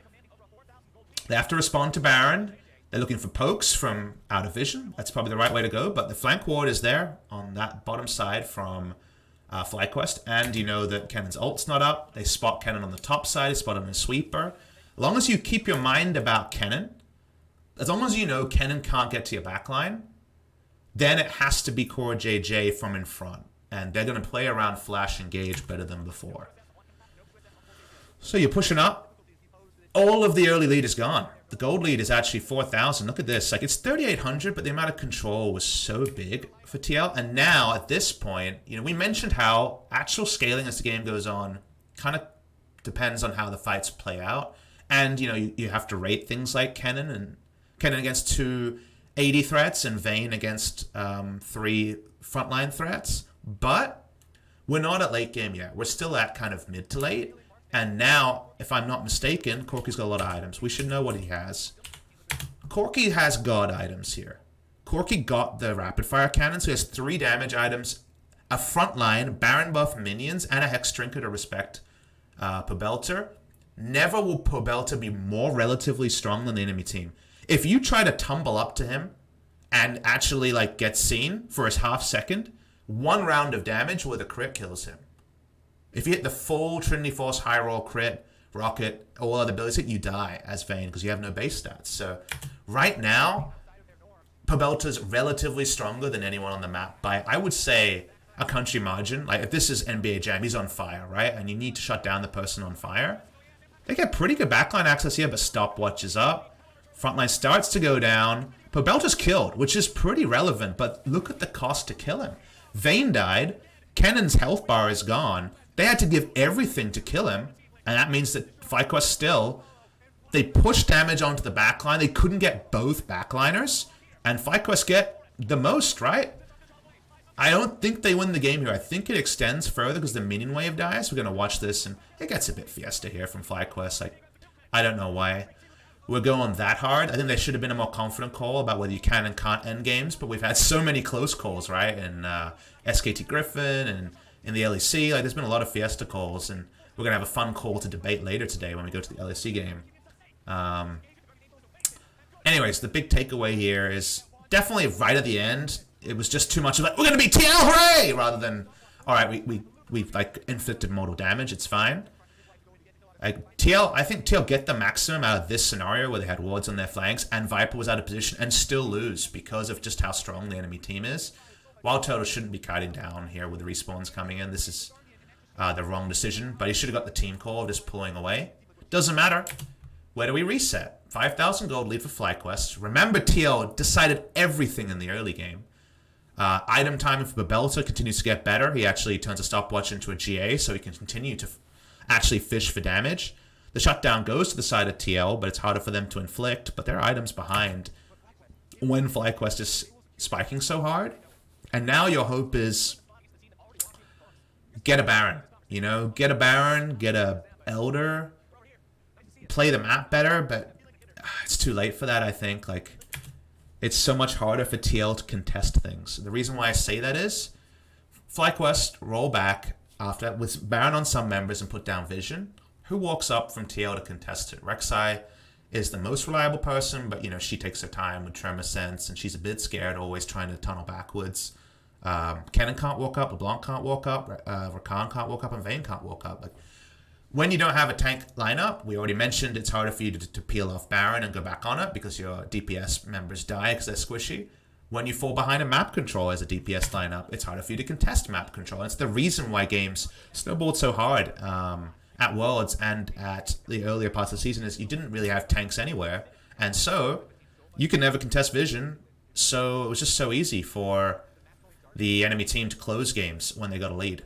They have to respond to Baron. They're looking for pokes from out of vision. That's probably the right way to go. But the flank ward is there on that bottom side from FlyQuest. And you know that Kennen's ult's not up. They spot Kennen on the top side. They spot him in a sweeper. As long as you keep your mind about Kennen, as long as you know Kennen can't get to your backline, then it has to be CoreJJ from in front. And they're going to play around Flash Engage better than before. So you're pushing up. All of the early lead is gone. The gold lead is actually 4,000. Look at this. Like, it's 3,800, but the amount of control was so big for TL. And now, at this point, you know, we mentioned how actual scaling as the game goes on kind of depends on how the fights play out. And, you know, you have to rate things like Kennen, and Kennen against 2 AD threats and Vayne against 3 frontline threats. But we're not at late game yet. We're still at kind of mid to late. And now, if I'm not mistaken, Corki's got a lot of items. We should know what he has. Corki has god items here. Corki got the rapid fire cannon, so he has 3 damage items, a frontline, Baron buff minions, and a Hex Trinket to respect Pobelter. Never will Pobelter be more relatively strong than the enemy team. If you try to tumble up to him and actually like get seen for his half second, 1 round of damage with a crit kills him. If you hit the full Trinity Force high roll crit, rocket, all other abilities hit, you die as Vayne because you have no base stats. So right now, Pobelter's relatively stronger than anyone on the map by, I would say, a country margin. Like if this is NBA Jam, he's on fire, right? And you need to shut down the person on fire. They get pretty good backline access here, but stopwatch is up. Frontline starts to go down. Pobelter's killed, which is pretty relevant, but look at the cost to kill him. Vayne died. Kennen's health bar is gone. They had to give everything to kill him, and that means that FlyQuest still, they pushed damage onto the backline. They couldn't get both backliners, and FlyQuest get the most, right? I don't think they win the game here. I think it extends further because the minion wave dies. We're going to watch this, and it gets a bit Fiesta here from FlyQuest. Like, I don't know why we're going that hard. I think there should have been a more confident call about whether you can and can't end games, but we've had so many close calls, right? In SKT Griffin and in the LEC. Like, there's been a lot of Fiesta calls, and we're going to have a fun call to debate later today when we go to the LEC game. Anyways, the big takeaway here is definitely right at the end, it was just too much of like, we're going to be TL, hooray! Rather than, all right, we've like inflicted mortal damage, it's fine. Like, TL, I think TL get the maximum out of this scenario where they had wards on their flanks and Viper was out of position and still lose because of just how strong the enemy team is. Wild Turtle shouldn't be kiting down here with the respawns coming in. This is the wrong decision, but he should have got the team call of just pulling away. Doesn't matter. Where do we reset? 5,000 gold lead for FlyQuest. Remember, TL decided everything in the early game. Item timing for Babelta continues to get better. He actually turns a stopwatch into a GA, so he can continue to actually fish for damage. The shutdown goes to the side of TL, but it's harder for them to inflict. But there are items behind when FlyQuest is spiking so hard. And now your hope is get a Baron. You know, get a Baron, get a Elder, play the map better, but it's too late for that, I think. Like, it's so much harder for TL to contest things. The reason why I say that is FlyQuest roll back after with Baron on some members and put down Vision. Who walks up from TL to contest it? Rek'Sai is the most reliable person, but, you know, she takes her time with Tremor Sense, and she's a bit scared, always trying to tunnel backwards. Kennen can't walk up, LeBlanc can't walk up, Rakan can't walk up, and Vayne can't walk up. Like, when you don't have a tank lineup, we already mentioned it's harder for you to peel off Baron and go back on it because your DPS members die because they're squishy. When you fall behind a map control as a DPS lineup, it's harder for you to contest map control. And it's the reason why games snowballed so hard at Worlds and at the earlier parts of the season is you didn't really have tanks anywhere. And so you can never contest Vision. So it was just so easy for the enemy team to close games when they got a lead.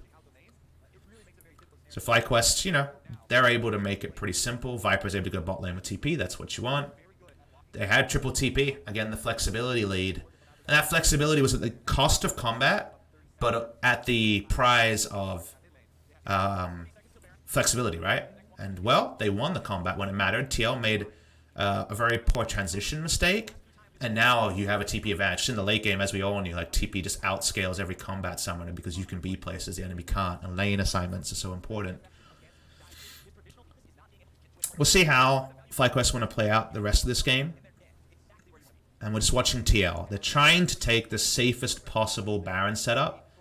So FlyQuest, you know, they're able to make it pretty simple. Viper's able to go bot lane with TP. That's what you want. They had triple TP. Again, the flexibility lead. And that flexibility was at the cost of combat, but at the prize of flexibility, right? And, well, they won the combat when it mattered. TL made a very poor transition mistake. And now you have a TP advantage. In the late game, as we all knew, like, TP just outscales every combat summoner because you can be places the enemy can't. And lane assignments are so important. We'll see how FlyQuest want to play out the rest of this game. And we're just watching TL. They're trying to take the safest possible Baron setup.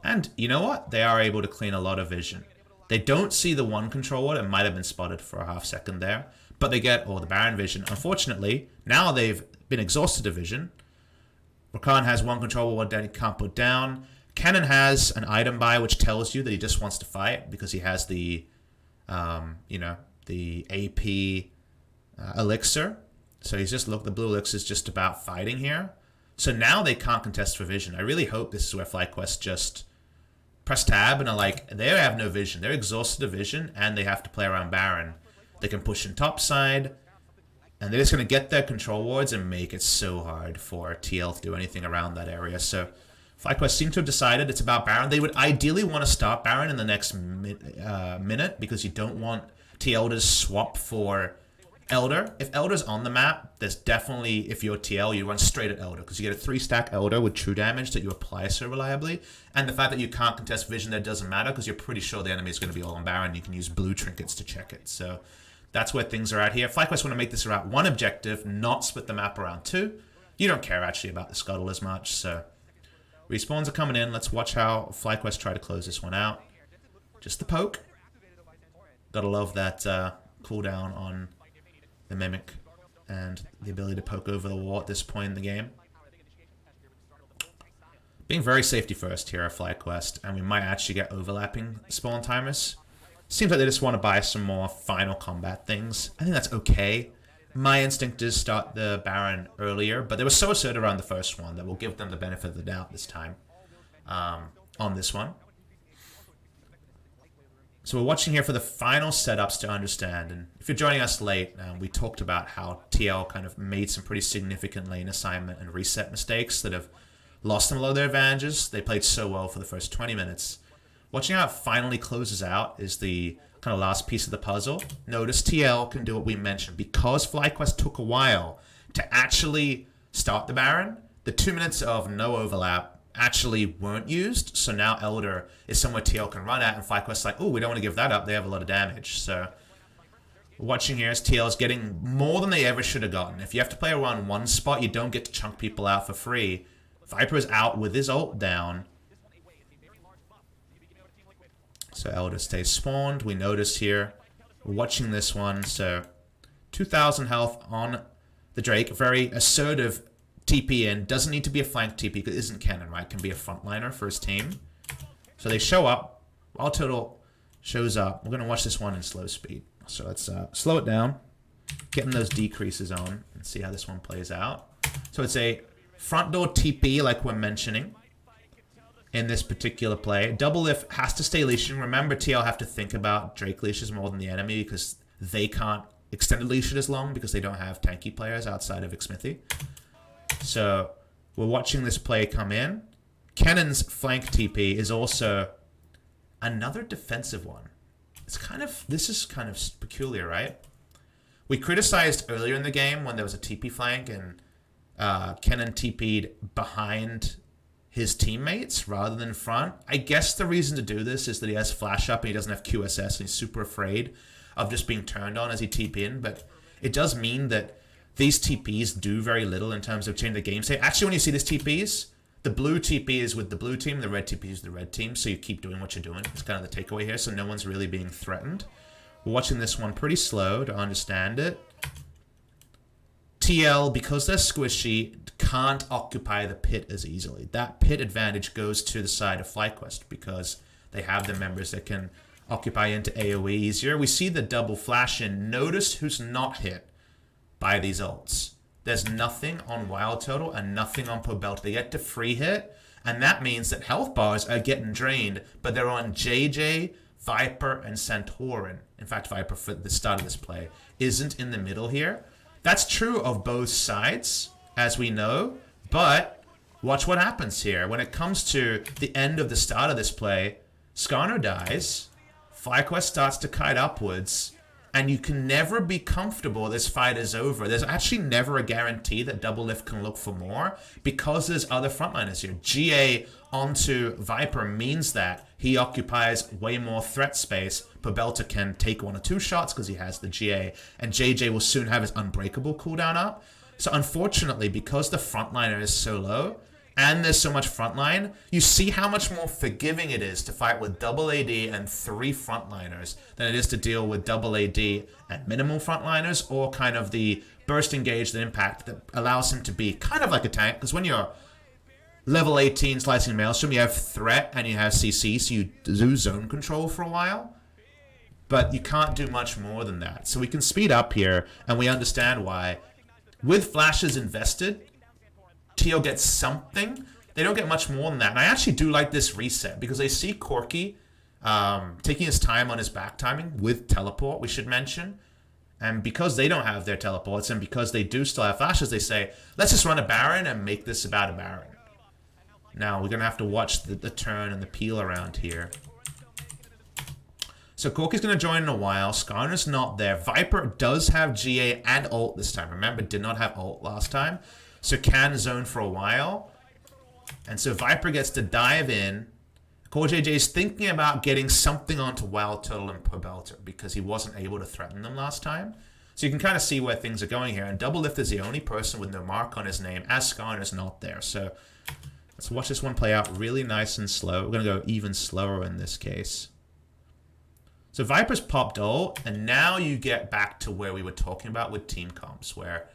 And you know what? They are able to clean a lot of vision. They don't see the one control ward. It might have been spotted for a half second there. But they get all the Baron vision. Unfortunately, now they've been exhausted of vision. Rakan has one control ward that he can't put down. Kennen has an item buy which tells you that he just wants to fight because he has the, you know, the AP elixir. So he's just, look, the blue elixir is just about fighting here. So now they can't contest for vision. I really hope this is where FlyQuest just press tab and are like, they have no vision. They're exhausted of vision and they have to play around Baron. They can push in top side. And they're just going to get their control wards and make it so hard for TL to do anything around that area. So FlyQuest seem to have decided it's about Baron. They would ideally want to stop Baron in the next minute because you don't want TL to swap for Elder. If Elder's on the map, there's definitely, if you're TL, you run straight at Elder because you get a 3-stack Elder with true damage that you apply so reliably. And the fact that you can't contest vision there doesn't matter because you're pretty sure the enemy is going to be all on Baron. You can use blue trinkets to check it. So that's where things are at here. FlyQuest want to make this around one objective, not split the map around two. You don't care actually about the scuttle as much, so respawns are coming in. Let's watch how FlyQuest try to close this one out. Just the poke. Gotta love that cooldown on the Mimic and the ability to poke over the wall at this point in the game. Being very safety first here at FlyQuest, and we might actually get overlapping spawn timers. Seems like they just want to buy some more final combat things. I think that's okay. My instinct is start the Baron earlier, but they were so assertive around the first one that we'll give them the benefit of the doubt this time on this one. So we're watching here for the final setups to understand. And if you're joining us late, we talked about how TL kind of made some pretty significant lane assignment and reset mistakes that have lost them a lot of their advantages. They played so well for the first 20 minutes. Watching how it finally closes out is the kind of last piece of the puzzle. Notice TL can do what we mentioned. Because FlyQuest took a while to actually start the Baron, the 2 minutes of no overlap actually weren't used. So now Elder is somewhere TL can run at, and FlyQuest's like, oh, we don't want to give that up. They have a lot of damage. So watching here is TL is getting more than they ever should have gotten. If you have to play around one spot, you don't get to chunk people out for free. Viper is out with his ult down. So Elder stays spawned. We notice here, we're watching this one. So 2,000 health on the Drake. Very assertive TP in. Doesn't need to be a flank TP because it isn't cannon, right? Can be a frontliner for his team. So they show up. While Total shows up, we're going to watch this one in slow speed. So let's slow it down. Getting those decreases on and see how this one plays out. So it's a front door TP like we're mentioning in this particular play. Double Lift has to stay leashing. Remember, TL have to think about Drake leashes more than the enemy because they can't extended leash it as long because they don't have tanky players outside of FlyQuest. So we're watching this play come in. Cannon's flank TP is also another defensive one. This is kind of peculiar, right? We criticized earlier in the game when there was a TP flank and Cannon TP'd behind his teammates rather than front. I guess the reason to do this is that he has flash up and he doesn't have QSS and he's super afraid of just being turned on as he TP in. But it does mean that these TPs do very little in terms of changing the game state. Actually, when you see these TPs, the blue TP is with the blue team, the red TP is the red team, so you keep doing what you're doing. It's kind of the takeaway here, so no one's really being threatened. We're watching this one pretty slow to understand it. TL, because they're squishy, can't occupy the pit as easily. That pit advantage goes to the side of FlyQuest because they have the members that can occupy into AoE easier. We see the double flash in. Notice who's not hit by these ults. There's nothing on Wild Total and nothing on Pobelt. They get to free hit, and that means that health bars are getting drained, but they're on JJ, Viper, and Santorin. In fact, Viper, for the start of this play, isn't in the middle here. That's true of both sides, as we know, but watch what happens here. When it comes to the end of the start of this play, Skarner dies, FlyQuest starts to kite upwards, and you can never be comfortable this fight is over. There's actually never a guarantee that Double Lift can look for more because there's other frontliners here. GA onto Viper means that he occupies way more threat space. Pobelta can take 1 or 2 shots because he has the GA, and JJ will soon have his Unbreakable cooldown up. So unfortunately, because the frontliner is so low, and there's so much frontline, you see how much more forgiving it is to fight with double AD and 3 frontliners than it is to deal with double AD and minimal frontliners, or kind of the burst engage, the impact that allows him to be kind of like a tank. Because when you're level 18 slicing Maelstrom, you have threat and you have CC, so you do zone control for a while. But you can't do much more than that. So we can speed up here, and we understand why. With flashes invested, TL gets something. They don't get much more than that. And I actually do like this reset because I see Corki taking his time on his back timing with teleport, we should mention. And because they don't have their teleports and because they do still have flashes, they say, let's just run a Baron and make this about a Baron. Now, we're going to have to watch the turn and the peel around here. So Corki's going to join in a while. Skarner's not there. Viper does have GA and ult this time. Remember, did not have ult last time. So can zone for a while. And so Viper gets to dive in. Core JJ is thinking about getting something onto Wild Turtle and Pobelter because he wasn't able to threaten them last time. So you can kind of see where things are going here. And Double Lift is the only person with no mark on his name, as Skarner's not there. So let's watch this one play out really nice and slow. We're going to go even slower in this case. So Viper's popped ult, and now you get back to where we were talking about with team comps, where,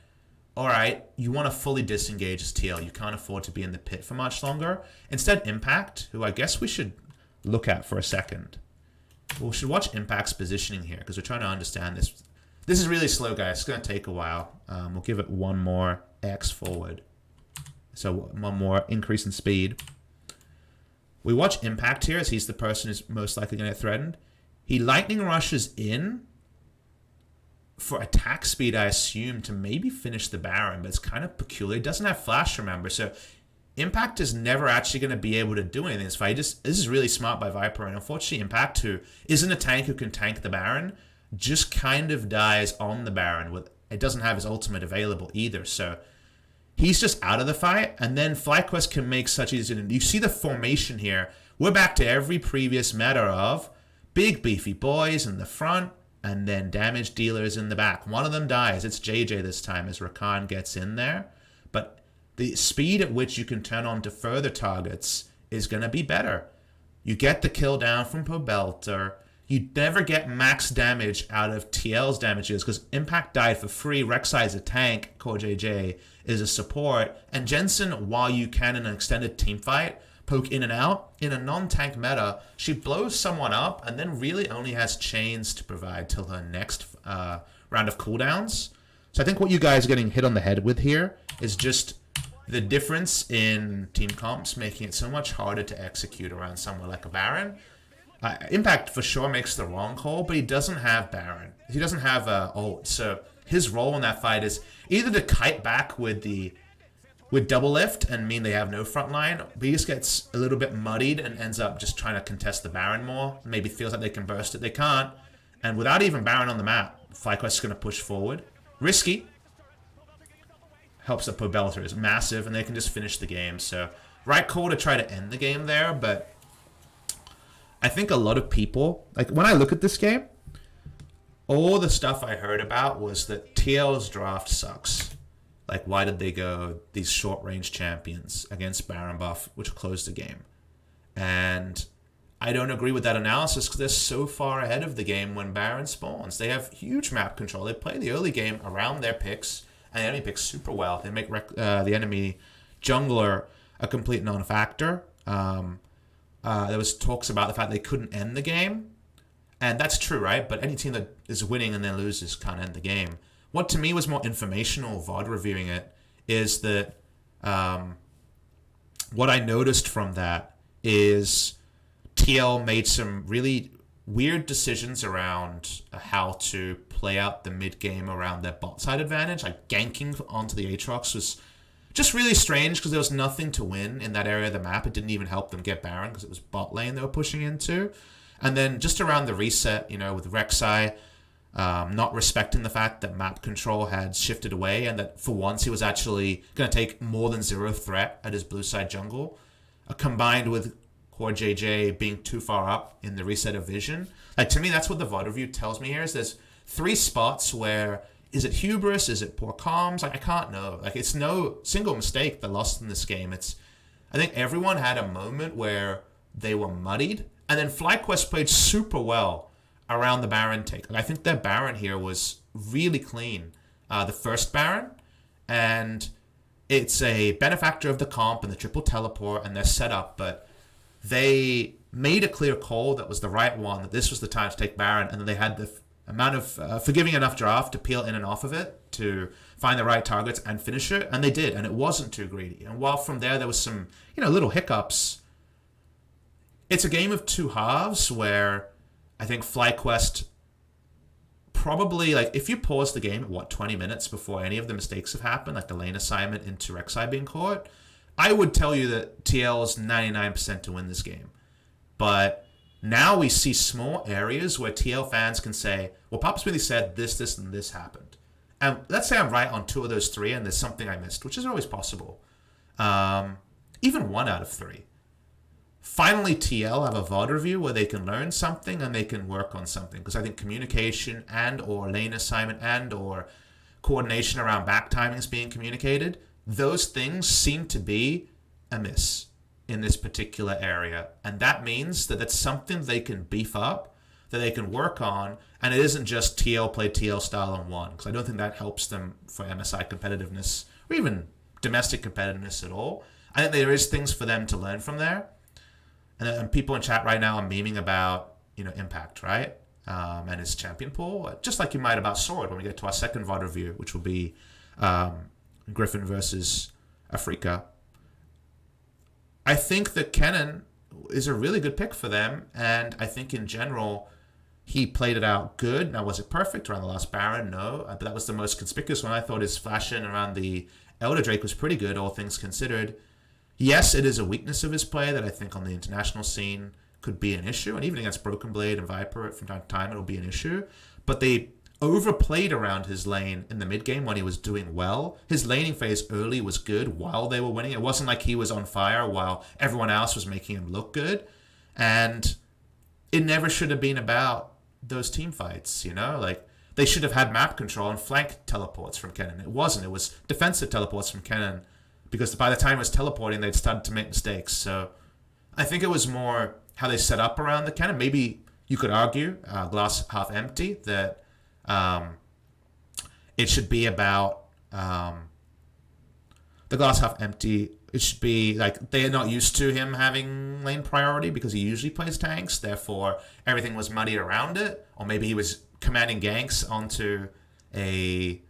all right, you want to fully disengage as TL. You can't afford to be in the pit for much longer. Instead, Impact, who I guess we should look at for a second. We should watch Impact's positioning here, because we're trying to understand this. This is really slow, guys. It's going to take a while. We'll give it one more X forward. So one more increase in speed. We watch Impact here, as he's the person who's most likely going to get threatened. He lightning rushes in for attack speed, I assume, to maybe finish the Baron, but it's kind of peculiar. He doesn't have flash, remember, so Impact is never actually going to be able to do anything in this fight. This is really smart by Viper, and unfortunately Impact, who isn't a tank who can tank the Baron, just kind of dies on the Baron. It doesn't have his ultimate available either, so he's just out of the fight, and then FlyQuest can make such easy. You see the formation here. We're back to every previous meta of big beefy boys in the front, and then damage dealers in the back. One of them dies. It's JJ this time as Rakan gets in there, but the speed at which you can turn on to further targets is going to be better. You get the kill down from Pobelter. You never get max damage out of TL's damages because Impact died for free. Rek'Sai is a tank. Core JJ is a support. And Jensen, while you can in an extended team fight, poke in and out, in a non-tank meta, she blows someone up and then really only has chains to provide till her next round of cooldowns. So I think what you guys are getting hit on the head with here is just the difference in team comps making it so much harder to execute around somewhere like a Baron. Impact for sure makes the wrong call, but he doesn't have Baron. He doesn't have ult, so his role in that fight is either to kite back with double lift and mean they have no front line, but he just gets a little bit muddied and ends up just trying to contest the Baron more. Maybe feels like they can burst it, they can't. And without even Baron on the map, FlyQuest is going to push forward. Risky. Helps that Pobelter is massive, and they can just finish the game. So, right call to try to end the game there, but I think a lot of people, like when I look at this game, all the stuff I heard about was that TL's draft sucks. Like, why did they go these short-range champions against Baron buff, which closed the game? And I don't agree with that analysis because they're so far ahead of the game when Baron spawns. They have huge map control. They play the early game around their picks, and the enemy picks super well. They make the enemy jungler a complete non-factor. There was talks about the fact they couldn't end the game, and that's true, right? But any team that is winning and then loses can't end the game. What to me was more informational, VOD reviewing it, is that what I noticed from that is TL made some really weird decisions around how to play out the mid game around their bot side advantage. Like ganking onto the Aatrox was just really strange because there was nothing to win in that area of the map. It didn't even help them get Baron because it was bot lane they were pushing into. And then just around the reset, with Rek'Sai not respecting the fact that map control had shifted away and that for once he was actually going to take more than zero threat at his blue side jungle, combined with Core JJ being too far up in the reset of vision. Like, to me, that's what the VOD review tells me here is there's 3 spots where, is it hubris? Is it poor comms? Like, I can't know. Like, it's no single mistake that lost in this game. I think everyone had a moment where they were muddied, and then FlyQuest played super well around the Baron take. Like, I think their Baron here was really clean, the first Baron, and it's a benefactor of the comp and the triple teleport and their setup, but they made a clear call that was the right one, that this was the time to take Baron, and then they had the amount of forgiving enough draft to peel in and off of it to find the right targets and finish it, and they did, and it wasn't too greedy. And while from there was some little hiccups, it's a game of two halves where I think FlyQuest probably, like, if you pause the game at 20 minutes before any of the mistakes have happened, like the lane assignment into Rek'Sai being caught, I would tell you that TL is 99% to win this game. But now we see small areas where TL fans can say, well, PapaSmithy said this, and this happened. And let's say I'm right on 2 of those 3 and there's something I missed, which is always possible. Even 1 out of 3. Finally, TL have a VOD review where they can learn something and they can work on something. Because I think communication and or lane assignment and or coordination around back timings being communicated, those things seem to be amiss in this particular area. And that means that it's something they can beef up, that they can work on, and it isn't just TL play TL style and won. Because I don't think that helps them for MSI competitiveness or even domestic competitiveness at all. I think there is things for them to learn from there. And people in chat right now are memeing about, Impact, right? And his champion pool, just like you might about Sword when we get to our second VOD review, which will be Griffin versus Afrika. I think that Kennen is a really good pick for them, and I think in general he played it out good. Now, was it perfect around the last Baron? No, but that was the most conspicuous one. I thought his flash in around the Elder Drake was pretty good, all things considered. Yes, it is a weakness of his play that I think on the international scene could be an issue, and even against Broken Blade and Viper from time to time it'll be an issue. But they overplayed around his lane in the mid game when he was doing well. His laning phase early was good while they were winning. It wasn't like he was on fire while everyone else was making him look good. And it never should have been about those team fights, you know? Like, they should have had map control and flank teleports from Kennen. It wasn't. It was defensive teleports from Kennen because by the time it was teleporting, they'd started to make mistakes. So I think it was more how they set up around the Kennen. Maybe you could argue, glass half empty, that it should be about the glass half empty. It should be like they are not used to him having lane priority because he usually plays tanks. Therefore, everything was muddied around it. Or maybe he was commanding ganks onto a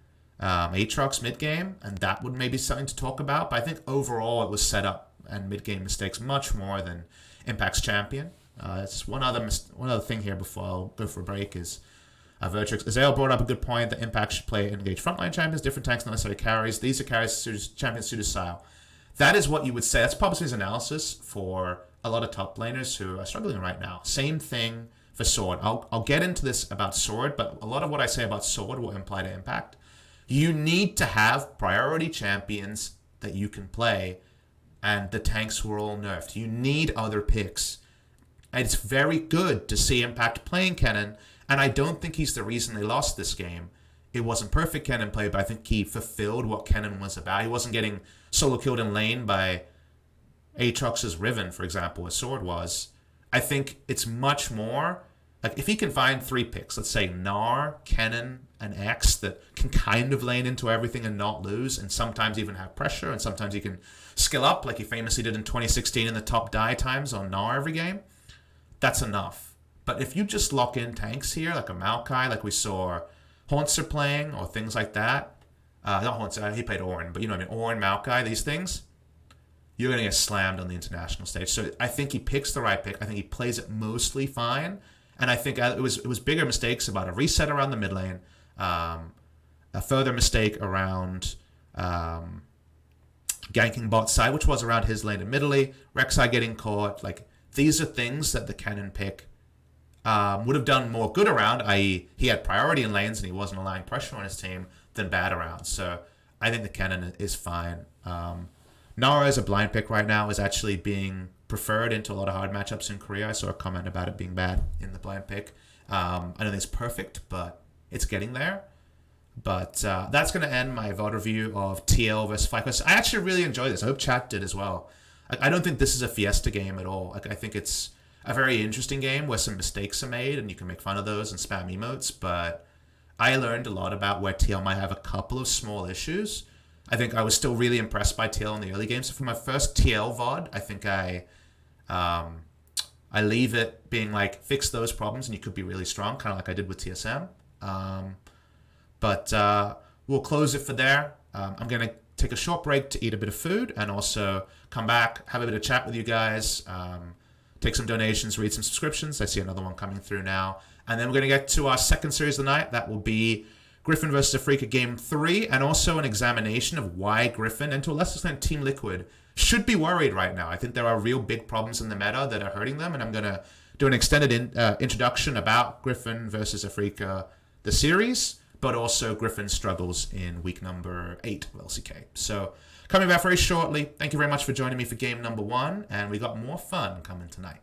Aatrox mid game, and that would maybe be something to talk about. But I think overall it was set up and mid game mistakes much more than Impact's champion. It's one other thing here before I'll go for a break is Vertrix. Azael brought up a good point that Impact should play and engage frontline champions, different tanks, not necessarily carries. These are carries, champions suited style. That is what you would say. That's PapaSmithy's analysis for a lot of top laners who are struggling right now. Same thing for Sword. I'll get into this about Sword, but a lot of what I say about Sword will imply to Impact. You need to have priority champions that you can play, and the tanks were all nerfed. You need other picks. And it's very good to see Impact playing Kennen, and I don't think he's the reason they lost this game. It wasn't perfect Kennen play, but I think he fulfilled what Kennen was about. He wasn't getting solo killed in lane by Aatrox's Riven, for example, as Sword was. I think it's much more like if he can find 3 picks, let's say Gnar, Kennen, and X that can kind of lane into everything and not lose, and sometimes even have pressure, and sometimes he can skill up like he famously did in 2016 in the top die times on Gnar every game. That's enough. But if you just lock in tanks here, like a Maokai, like we saw Hauntzer playing, or things like that, not Hauntzer, he played Ornn, but you know what I mean, Ornn, Maokai, these things, you're going to get slammed on the international stage. So I think he picks the right pick. I think he plays it mostly fine. And I think it was bigger mistakes about a reset around the mid lane, a further mistake around ganking bot side, which was around his lane admittedly, Rek'Sai getting caught. Like, these are things that the Kennen pick would have done more good around, i.e. he had priority in lanes and he wasn't allowing pressure on his team, than bad around. So I think the Kennen is fine. Nara as a blind pick right now is actually being preferred into a lot of hard matchups in Korea. I saw a comment about it being bad in the blind pick. I don't think it's perfect, but it's getting there. But that's going to end my VOD review of TL versus FlyQuest. I actually really enjoyed this. I hope chat did as well. I don't think this is a Fiesta game at all. I think it's a very interesting game where some mistakes are made and you can make fun of those and spam emotes. But I learned a lot about where TL might have a couple of small issues. I think I was still really impressed by TL in the early games. So for my first TL VOD, I think I leave it being like, fix those problems and you could be really strong, kind of like I did with TSM. But we'll close it for there. I'm going to take a short break to eat a bit of food and also come back, have a bit of chat with you guys, take some donations, read some subscriptions. I see another one coming through now. And then we're going to get to our second series of the night. That will be Griffin versus Afrika Game 3, and also an examination of why Griffin, and to a lesser extent Team Liquid, should be worried right now. I think there are real big problems in the meta that are hurting them, and I'm going to do an extended introduction about Griffin versus Afrika, the series, but also Griffin's struggles in week number 8 of LCK. So, coming back very shortly. Thank you very much for joining me for game number 1, and we got more fun coming tonight.